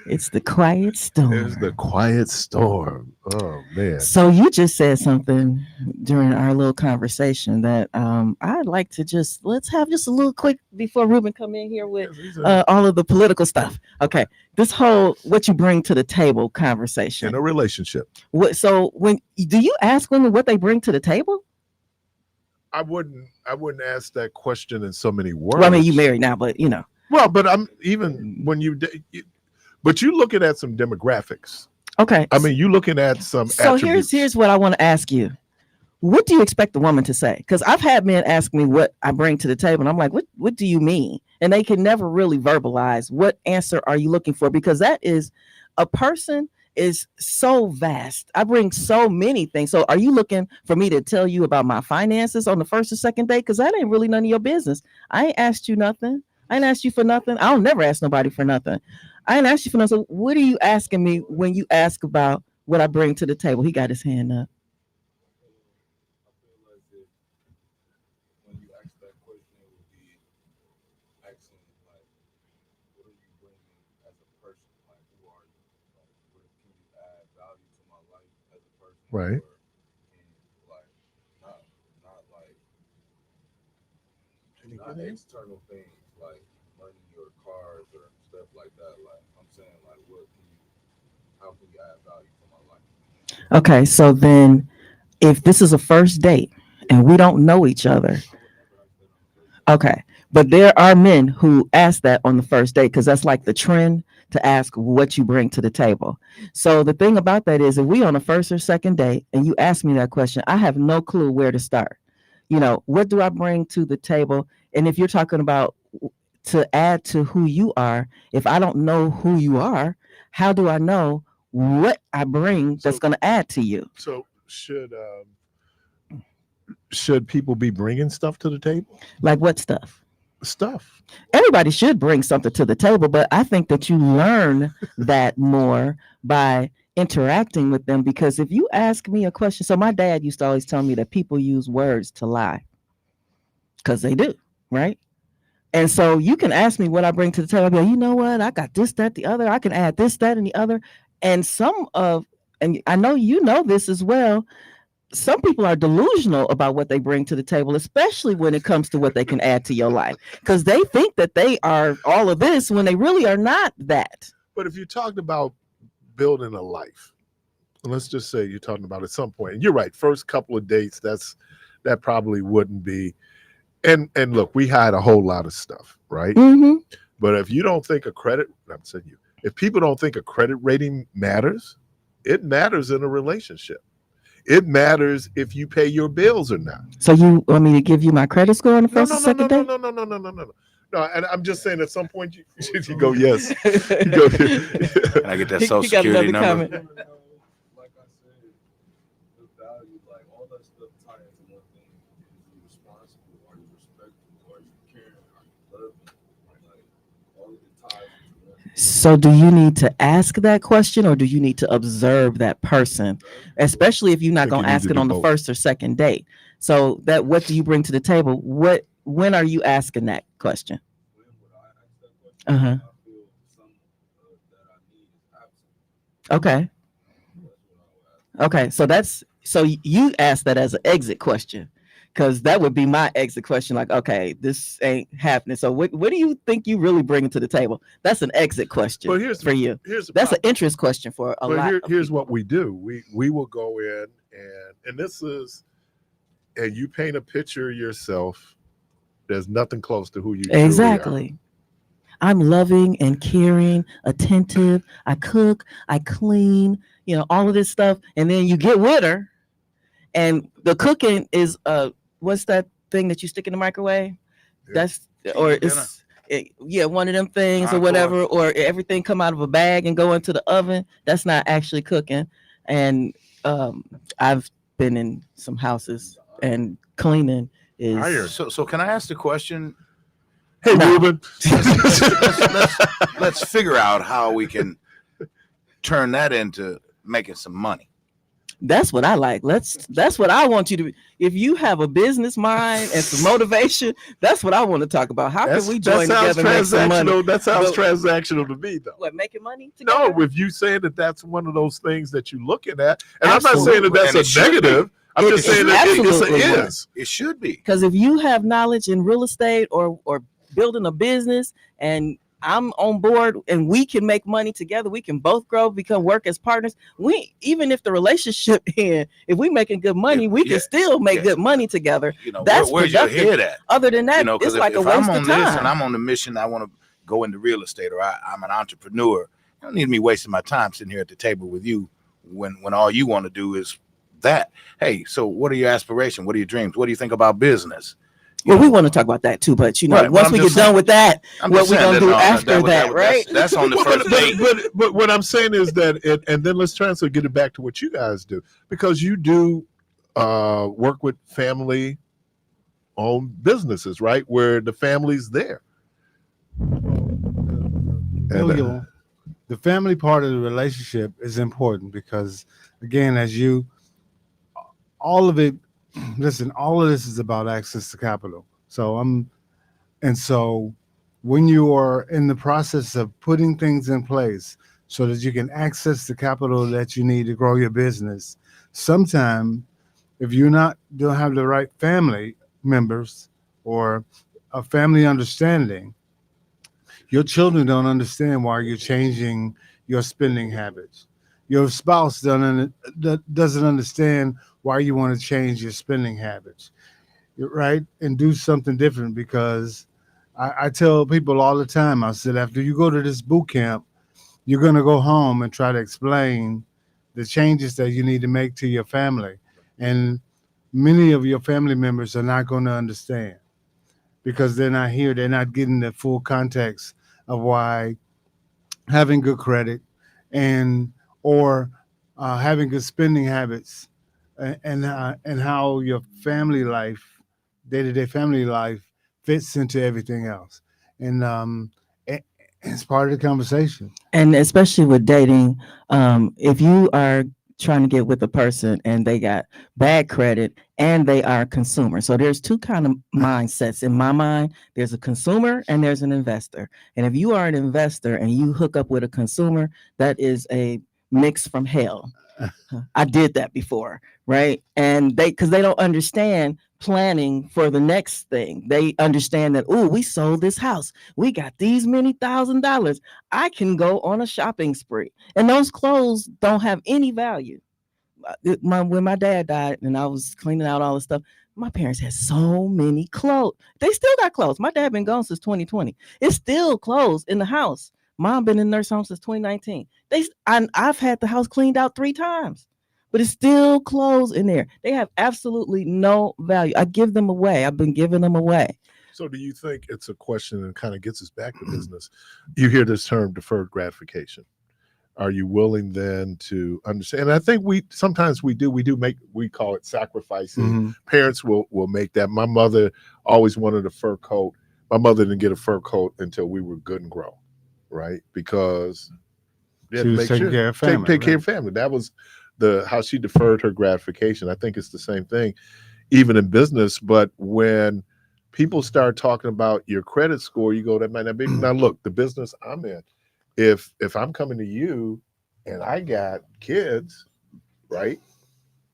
It's the quiet storm. There's the quiet storm. Oh man. So you just said something during our little conversation that I'd like to let's have just a little quick before Ruben come in here with all of the political stuff. Okay, this whole what you bring to the table conversation in a relationship. So do you ask women what they bring to the table? I wouldn't ask that question in so many words. Well, I mean, you married now, but you know. Well, but I'm even when but you looking at some demographics. Okay. I mean, you looking at some. So attributes. here's what I want to ask you. What do you expect the woman to say? Because I've had men ask me what I bring to the table, and I'm like, what do you mean? And they can never really verbalize what answer are you looking for, because that is a person is so vast. I bring so many things. So are you looking for me to tell you about my finances on the first or second date? Because that ain't really none of your business. I ain't asked you nothing. I ain't asked you for nothing. I don't never ask nobody for nothing. I ain't asked you for nothing. So what are you asking me when you ask about what I bring to the table? He got his hand up. Right. Not external things like money or cars or stuff like that. Like I'm saying, like how can you add value to my life? Okay, so then if this is a first date and we don't know each other, okay, but there are men who ask that on the first date because that's like the trend to ask what you bring to the table. So the thing about that is if we on a first or second date and you ask me that question, I have no clue where to start. You know, what do I bring to the table? And if you're talking about to add to who you are, if I don't know who you are, how do I know what I bring that's going to add to you? So should people be bringing stuff to the table? Like what stuff? Stuff. Everybody should bring something to the table, but I think that you learn that more by interacting with them, because if you ask me a question, so my dad used to always tell me that people use words to lie, because they do, right? And so you can ask me what I bring to the table. I'll be like, you know what? I got this, that, the other. I can add this, that, and the other. And and I know you know this as well, some people are delusional about what they bring to the table, especially when it comes to what they can add to your life, because they think that they are all of this when they really are not that. But if you talked about building a life, let's just say you're talking about at some point, and you're right, first couple of dates, that probably wouldn't be. And look, we hide a whole lot of stuff, right? Mm-hmm. But if you don't think if people don't think a credit rating matters, it matters in a relationship. It matters if you pay your bills or not. So you want me to give you my credit score on the first or second date? No. No, and I'm just saying at some point you go, yes. You go, Can I get that social security number? Like I said, the value, like all that stuff ties into one thing. Are you responsible? Are you respectful? Are you caring? Are you loving? Like all of it ties into one thing. So do you need to ask that question, or do you need to observe that person, especially if you're not going to ask it on the first or second date? So that what do you bring to the table? When are you asking that question? When would I ask that question? Uh-huh. I feel some that I need is absent. Okay. That's what I would ask. Okay. So you ask that as an exit question, because that would be my exit question. Like, okay, this ain't happening. So what do you think you really bring to the table? That's an exit question for you. That's an interest question for a lot. Here's what we do. We will go in and this is, and you paint a picture yourself. There's nothing close to who you exactly. I'm loving and caring, attentive. I cook, I clean, all of this stuff. And then you get with her, and the cooking is what's that thing that you stick in the microwave? Yeah. One of them things or whatever, or everything come out of a bag and go into the oven. That's not actually cooking. And I've been in some houses and cleaning is. So can I ask the question? Hey, Ruben. Let's figure out how we can turn that into making some money. That's what I like. That's what I want you to be. if you have a business mind and some motivation, that's what I want to talk about. How can we join together and make some money? That sounds But- transactional to me, though. What, making money together? No, with you saying that that's one of those things that you're looking at, and I'm Absolutely. not saying that And it that's a should be. negative. I'm just It saying that absolutely it would. is. It should be. Because if you have knowledge in real estate or building a business, and I'm on board and we can make money together, we can both grow, work as partners. We, even if the relationship end, if we making good money, we Yeah, can still make yeah. good money together. You know, That's where's your productive. head at? Other than that, You know, it's because like a if waste I'm on of this time. and I'm on the mission, I want to go into real estate, or I'm an entrepreneur. You don't need me wasting my time sitting here at the table with you when all you want to do is that. Hey, so what are your aspirations? What are your dreams? What do you think about business? You Well, we know, want to talk about that too, but Right, but once I'm we just get done saying- with that, I'm what just we saying gonna that, do no, after that, right? That's on the first date. But what I'm saying is that, and then let's try to get it back to what you guys do, because you do work with family-owned businesses, right, where the family's there. Emilio, the family part of the relationship is important because, again, all of it, listen, all of this is about access to capital. So when you are in the process of putting things in place so that you can access the capital that you need to grow your business, sometimes if you don't have the right family members or a family understanding, your children don't understand why you're changing your spending habits. Your spouse doesn't understand why you want to change your spending habits, right? And do something different, because I tell people all the time, I said, after you go to this boot camp, you're going to go home and try to explain the changes that you need to make to your family. And many of your family members are not going to understand because they're not here. They're not getting the full context of why having good credit or having good spending habits and how your family life, day-to-day family life, fits into everything else. And it's part of the conversation. And especially with dating, if you are trying to get with a person and they got bad credit and they are a consumer. So there's two kind of mindsets in my mind. There's a consumer and there's an investor. And if you are an investor and you hook up with a consumer, that is a mix from hell. I did that before, right? And because they don't understand planning for the next thing. They understand that, oh, we sold this house. We got these many $1,000s. I can go on a shopping spree. And those clothes don't have any value. When my dad died and I was cleaning out all the stuff, my parents had so many clothes. They still got clothes. My dad been gone since 2020. It's still clothes in the house. Mom been in nurse home since 2019. I've had the house cleaned out 3 times, but it's still clothes in there. They have absolutely no value. I give them away. I've been giving them away. So do you think it's a question, and kind of gets us back to business? You hear this term deferred gratification. Are you willing then to understand? And I think we call it sacrificing. Mm-hmm. Parents will make that. My mother always wanted a fur coat. My mother didn't get a fur coat until we were good and grown, right? Because she was taking care of family. Take care of family. That was how she deferred her gratification. I think it's the same thing, even in business. But when people start talking about your credit score, you go, that might not be. Now look, the business I'm in, if I'm coming to you and I got kids, right?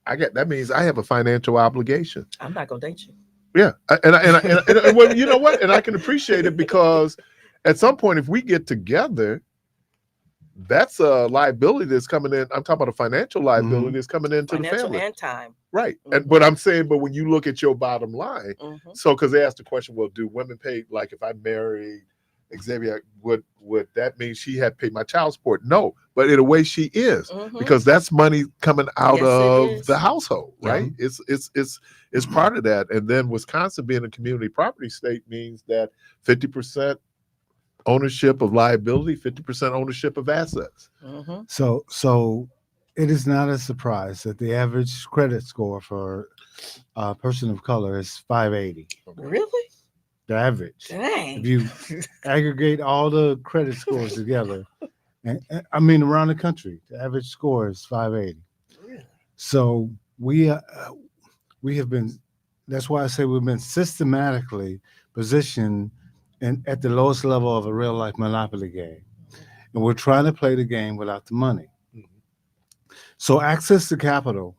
That means I have a financial obligation. I'm not gonna date you. Yeah, and well, you know what? And I can appreciate it, because at some point, if we get together, that's a liability that's coming in. I'm talking about a financial liability that's coming into the family, and time. right? But I'm saying, but when you look at your bottom line, so because they asked the question, well, do women pay? Like if I married Xaivier, would that mean she had paid my child support? No, but in a way she is, because that's money coming out of the household, right? Yeah. It's part of that. And then Wisconsin being a community property state means that 50% ownership of liability, 50% ownership of assets. So it is not a surprise that the average credit score for a person of color is 580. Really? The average. Dang. If you aggregate all the credit scores together, and I mean around the country, the average score is 580. Really? So we we have been. That's why I say we've been systematically positioned at the lowest level of a real life monopoly game, and we're trying to play the game without the money. So access to capital.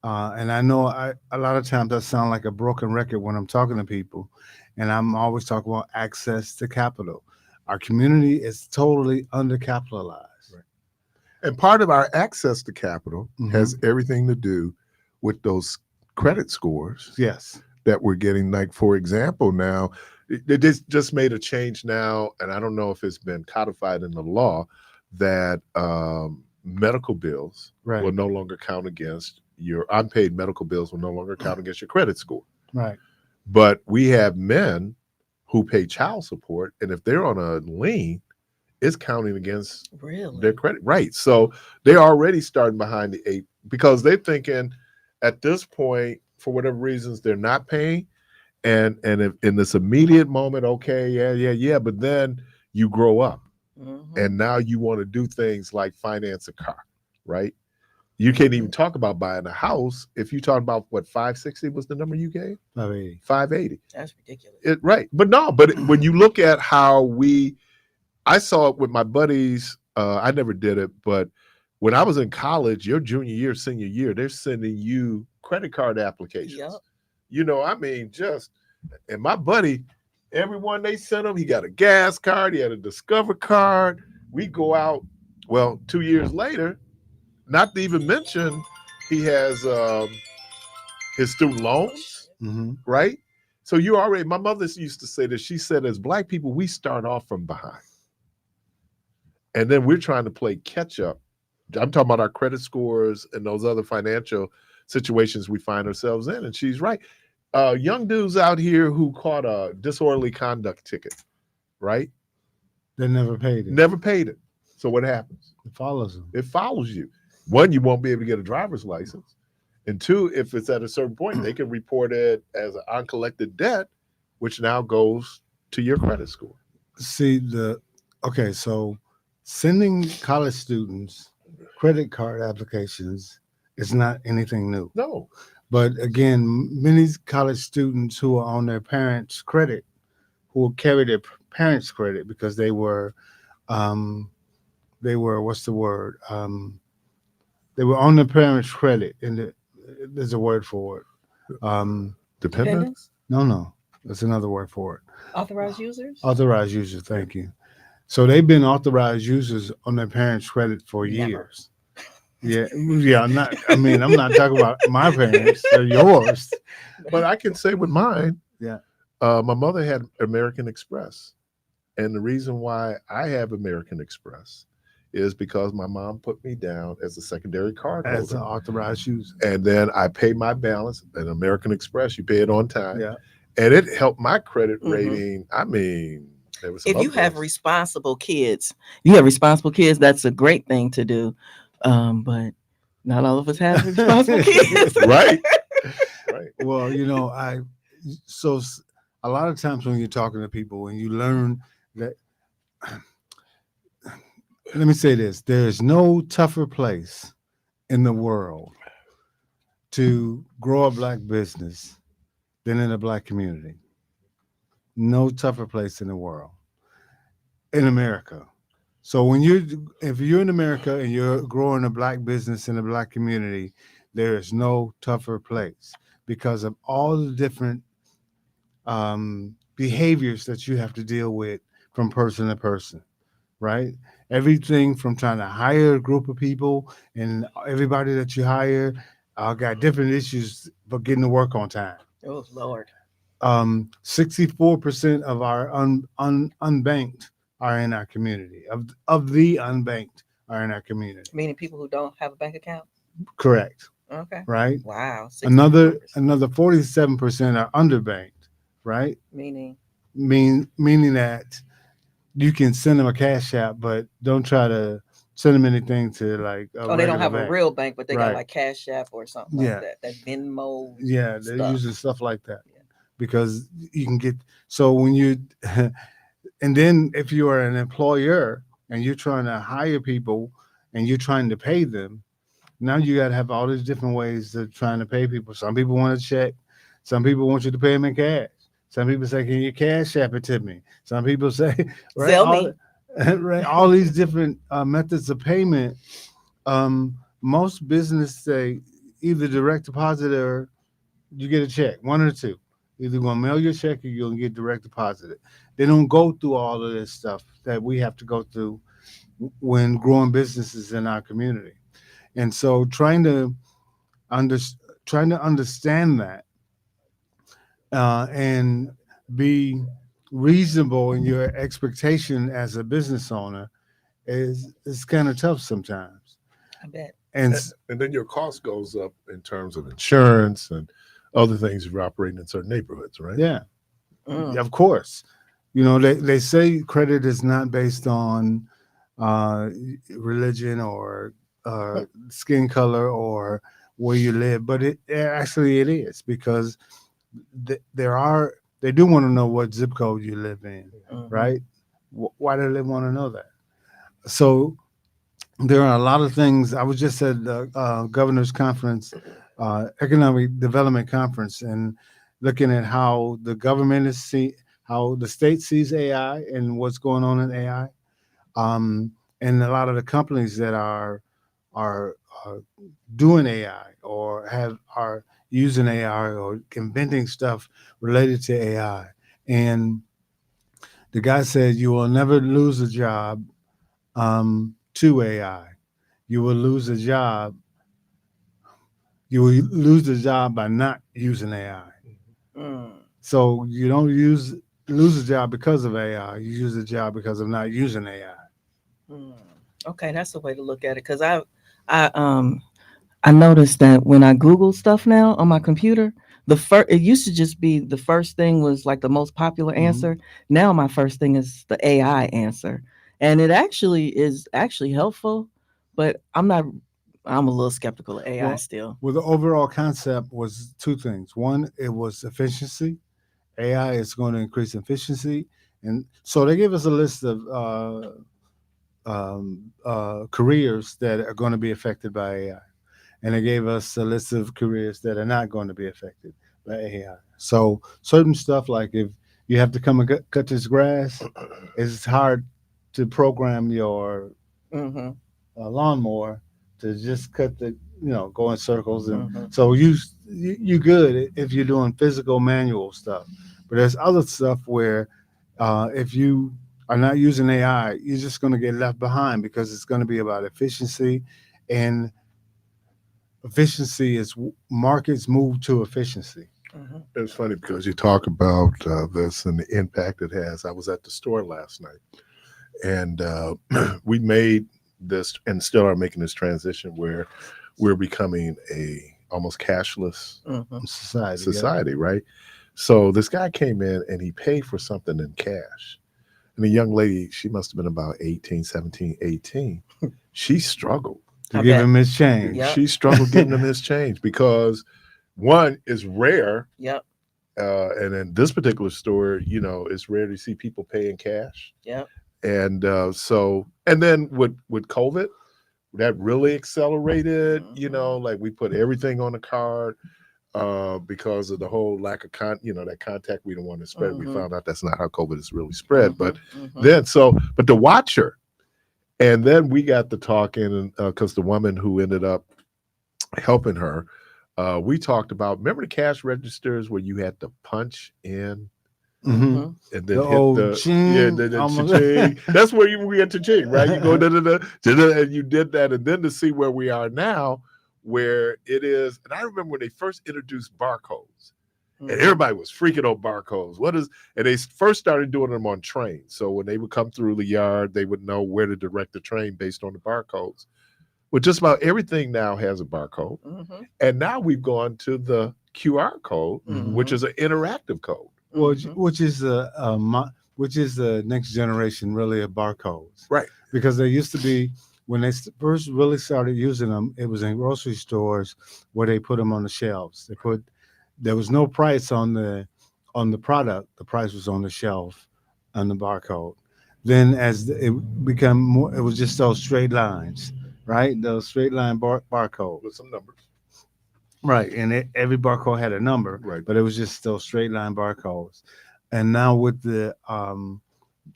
And I know a lot of times I sound like a broken record when I'm talking to people, and I'm always talking about access to capital. Our community is totally undercapitalized. Right. And part of our access to capital Mhm. has everything to do with those credit scores Yes. that we're getting. Like, for example, now they just made a change now, and I don't know if it's been codified in the law that medical bills Right. will no longer count against your unpaid medical bills will no longer count against your credit score. Right. But we have men who pay child support, and if they're on a lien, it's counting against Really? their credit. Right. So they're already starting behind the eight because they're thinking at this point, for whatever reasons, they're not paying. And if in this immediate moment, okay, yeah. But then you grow up Mhm. and now you want to do things like finance a car, right? You can't even talk about buying a house if you talk about what 560 was the number you gave? 580. 580. That's ridiculous. Right. But no, but when you look at how I saw it with my buddies, I never did it, but when I was in college, your junior year, senior year, they're sending you credit card applications. Yep. You know, I mean, and my buddy, everyone they sent him, he got a gas card, he had a Discover card. We go out, well, 2 years later, not to even mention he has his student loans, Mm-hmm. right? So my mother used to say that, she said, as Black people, we start off from behind. And then we're trying to play catch up. I'm talking about our credit scores and those other financial situations we find ourselves in. And she's right. Young dudes out here who caught a disorderly conduct ticket, right? They never paid it. Never paid it. So what happens? It follows them. It follows you. One, you won't be able to get a driver's license. And two, if it's at a certain point, they can report it as an uncollected debt, which now goes to your credit score. See, so sending college students credit card applications is not anything new. No. But again, many college students who are on their parents' credit, who will carry their parents' credit because they were what's the word? They were on their parents' credit, and there's a word for it. Dependent? Dependents? No, there's another word for it. Authorized users? Authorized users. Thank you. So they've been authorized users on their parents' credit for Never. years. Yeah. I'm not talking about my parents. They're yours. But I can say with mine, Yeah. My mother had American Express. And the reason why I have American Express is because my mom put me down as a secondary card As an holder. authorized user. And then I pay my balance at American Express. You pay it on time. Yeah. And it helped my credit Mhm. rating. I mean, there was some If you other have things. responsible kids, that's a great thing to do. But not all of us have responsible kids. Right. Right. Well, so a lot of times when you're talking to people, when you learn that, let me say this, there is no tougher place in the world to grow a Black business than in a Black community. No tougher place in the world, in America. So if you're in America and you're growing a Black business in a Black community, there is no tougher place because of all the different behaviors that you have to deal with from person to person, right? Everything from trying to hire a group of people, and everybody that you hire got different issues for getting to work on time. Oh, Lord. 64% of our unbanked are in our community. Of the unbanked are in our community. Meaning people who don't have a bank account? Correct. Okay. Right? Wow. 64%. Another 47% are underbanked, right? Meaning That you can send them a cash app, but don't try to send them anything to like they don't have bank. a real bank, but they Right. got like Cash App or something Yeah. like that. That Venmo. Yeah, they're stuff. using stuff like that. Yeah. Because you can get, so when you and then if you are an employer and you're trying to hire people and you're trying to pay them, Now you got to have all these different ways of trying to pay people. Some people want a check. Some people want you to pay them in cash. Some people say, "Can you cash app it to me?" Some people say, right, Zell all, me. right, all these different methods of payment. Most business say either direct deposit or you get a check, one or two. Either gonna mail your check or you're gonna get direct deposited. They don't go through all of this stuff that we have to go through when growing businesses in our community. And so under, trying to understand that and be reasonable in your expectation as a business owner is kind of tough sometimes. I bet. And And then your cost goes up in terms of insurance and other things if you're operating in certain neighborhoods, right? yeah, Mm. of course, they say credit is not based on uh, religion or skin color or where you live, but actually it is because they do want to know what zip code you live in, Mhm. right? Why do they want to know that? So there are a lot of things. I was just at the governor's conference, economic development conference, and looking at how the government how the state sees AI and what's going on in AI, and a lot of the companies that are doing AI or are using AI or inventing stuff related to AI. And the guy said you will never lose a job to AI. You will lose a job. You will lose the job by not using AI. Mm. So you don't lose a job because of AI. You use a job because of not using AI. Mm. Okay, that's the way to look at it. Because I noticed that when I Google stuff now on my computer, the first it used to just be the first thing was like the most popular Mhm. answer. Now my first thing is the AI answer, and it actually is actually helpful, but I'm a little skeptical of AI Well, still. well, the overall concept was two things. One, it was efficiency. AI is going to increase efficiency, and so they gave us a list of careers that are going to be affected by AI, and they gave us a list of careers that are not going to be affected by AI. So certain stuff like if you have to come and cut this grass, it's hard to program your Mm-hmm. lawnmower to just cut go in circles, and Mm-hmm. so you good if you're doing physical manual stuff. But there's other stuff where if you are not using AI, you're just going to get left behind because it's going to be about efficiency, and efficiency is markets move to efficiency. Mm-hmm. It's funny because you talk about this and the impact it has. I was at the store last night, and we made this and still are making this transition where we're becoming a almost cashless Mm-hmm. society, right? So this guy came in and he paid for something in cash. And the young lady, she must have been about 18, 17, 18. She struggled. To I give bet. him his change. Yep. She struggled giving him his change because one is rare. Yep. And in this particular store, it's rare to see people pay in cash. Yep. And and then with COVID, that really accelerated, like we put everything on the card because of the whole lack of that contact we don't want to spread. We Mhm. found out that's not how COVID is really spread. But Mhm. then, but to watch her, and then we got to talking because the woman who ended up helping her, we talked about, remember the cash registers where you had to punch in Mm-hmm. Mhm. and then The hit old the ching, the almost. cha-ching. That's where you get cha-ching, right? You go da-da-da, and you did that, and then to see where we are now, where it is. And I remember when they first introduced barcodes, and Mhm. everybody was freaking on barcodes. And they first started doing them on trains. So when they would come through the yard, they would know where to direct the train based on the barcodes. Well, just about everything now has a barcode, Mhm. and now we've gone to the QR code, which is an interactive code. Which is which is the next generation really of barcodes, Right. because there used to be when they first really started using them, it was in grocery stores where they put them on the shelves. There was no price on the product. The price was on the shelf on the barcode. Then as it became more, it was just those straight lines. right? Those straight line barcodes. With some numbers. Right, and every barcode had a number, Right. but it was just those straight line barcodes. And now with the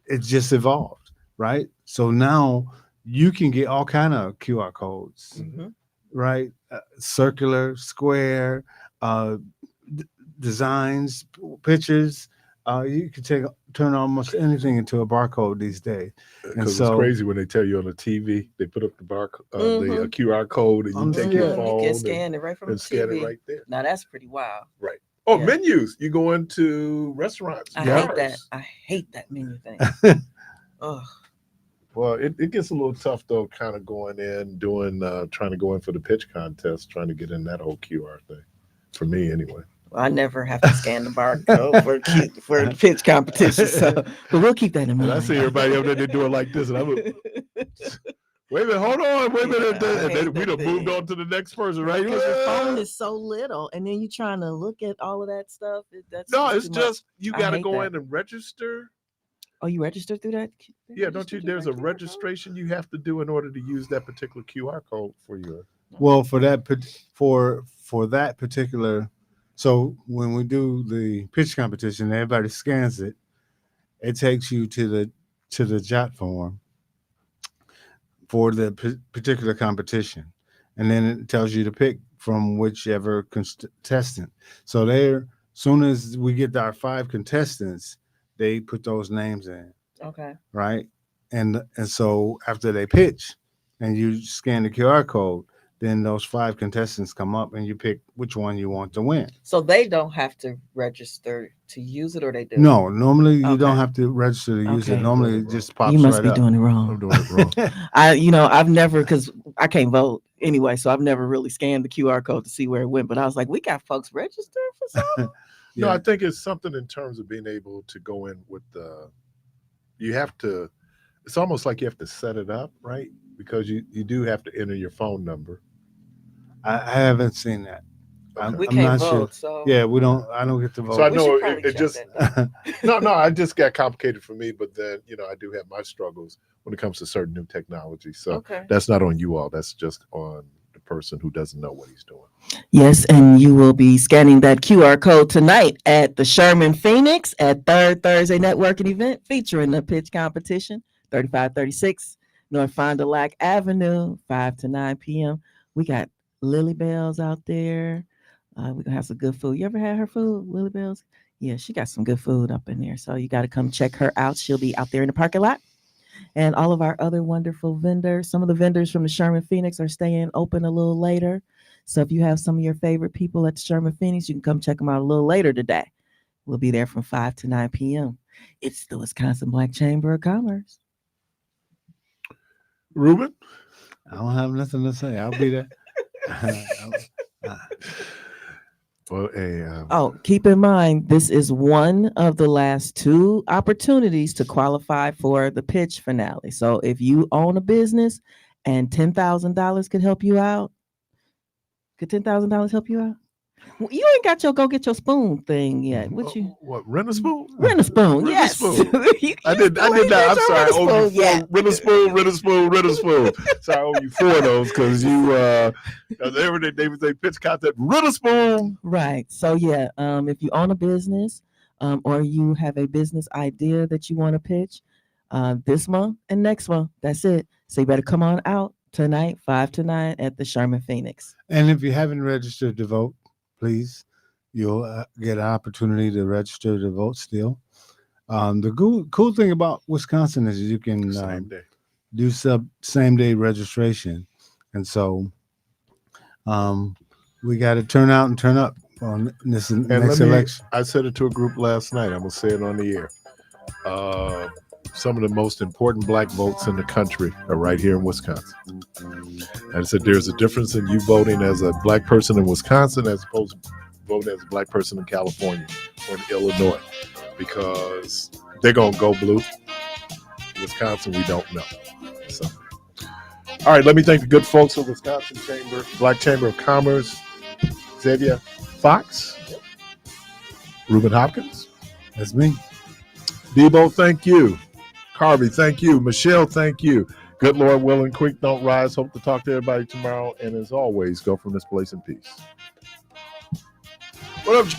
it just evolved, right? So now you can get all kind of QR codes, Mhm. right? Circular, square, designs, pictures. You can turn almost anything into a barcode these days. And Because so it's crazy when they tell you on the TV, they put up the the Mhm. QR code, and you On take the your TV. You phone can scan it right from the and scan TV. it right there. Now that's pretty wild. Right. Oh, Yeah. menus. You go into restaurants. I Yeah. hate that. bars. I hate that menu thing. Ugh. Well, it gets a little tough though, kind of going in, doing trying to go in for the pitch contest, trying to get in that whole QR thing. For me, anyway. Well, I never have to scan the barcode for the pitch competition. So, but we'll keep that in And mind. I see everybody over there, they do it like this, and I would wait a minute, hold on, wait a minute, Yeah, I and hate then we'd that have moved thing. on to the next person, right? Because your phone is so little, and then you're trying to look at all of that stuff. That's No, just it's too much. just you I got to hate go that. in and register. Oh, you registered through that? Yeah, don't you? There's a QR code? registration you have to do in order to use that particular QR code for your. well, for that for that particular, so when we do the pitch competition, everybody scans it. It takes you to the jot form for the particular competition, and then it tells you to pick from whichever contestant. So there, soon as we get our 5 contestants, they put those names in, Okay. right? And so after they pitch, and you scan the QR code, then those 5 contestants come up, and you pick which one you want to win. So they don't have to register to use it, or they do? No, normally you don't Okay. have to register to use it. Okay. Normally it just pops You must right be up. doing it I'm wrong. doing it wrong. I've never, because I can't vote anyway, so I've never really scanned the QR code to see where it went. But I was like, we got folks registered for something. No, Yeah. I think it's something in terms of being able to go in with the. You have to. It's almost like you have to set it up, right? Because you do have to enter your phone number. I haven't seen that. We I'm can't not vote, sure. so Yeah, we don't. I don't get to vote. So I we know should it, probably it check just that. no, I just got complicated for me. But then I do have my struggles when it comes to certain new technology. So Okay. that's not on you all. That's just on the person who doesn't know what he's doing. Yes, and you will be scanning that QR code tonight at the Sherman Phoenix at Third Thursday Networking event featuring the pitch competition, 3536 North Fond du Lac Avenue, 5 to 9 p.m. We got Lily Bells out there. We're going to have some good food. You ever had her food, Lily Bells? Yeah, she got some good food up in there. So you got to come check her out. She'll be out there in the parking lot. And all of our other wonderful vendors, some of the vendors from the Sherman Phoenix are staying open a little later. So if you have some of your favorite people at the Sherman Phoenix, you can come check them out a little later today. We'll be there from 5 to 9 p.m. It's the Wisconsin Black Chamber of Commerce. Ruben? I don't have nothing to say. I'll be there. Well, Oh, keep in mind, this is one of the last 2 opportunities to qualify for the pitch finale. So if you own a business and $10,000 could help you out, could $10,000 help you out? Well, you ain't got your go get your spoon thing yet. What you what? Rent a spoon? rent a spoon? Rent a Yes. spoon. You I did still that. ain't got I'm your sorry. I rent a owe you spoon yet. 4. Rent a spoon. Rent a spoon. Rent a spoon. So I owe you 4 of those because you every day they would say pitch content. Rent a spoon. Right. So yeah, if you own a business, or you have a business idea that you want to pitch, this month and next month, that's it. So you better come on out tonight, 5 to 9 at the Sherman Phoenix. And if you haven't registered to vote, please, you'll get an opportunity to register to vote still. The cool thing about Wisconsin is you can Same day. do same day registration. And so we got to turn out and turn up on this next election. I said it to a group last night. I'm gonna say it on the air. Some of the most important black votes in the country are right here in Wisconsin. And I said there's a difference in you voting as a black person in Wisconsin as opposed to voting as a black person in California or in Illinois, because they're gonna go blue. Wisconsin, we don't know. So, all right, let me thank the good folks of Wisconsin Chamber, Black Chamber of Commerce, Xaivier Fox, Rueben Hopkins. That's me. Debo, thank you. Carvey, thank you. Michelle, thank you. Good Lord willing, creek don't rise. Hope to talk to everybody tomorrow. And as always, go from this place in peace. What up,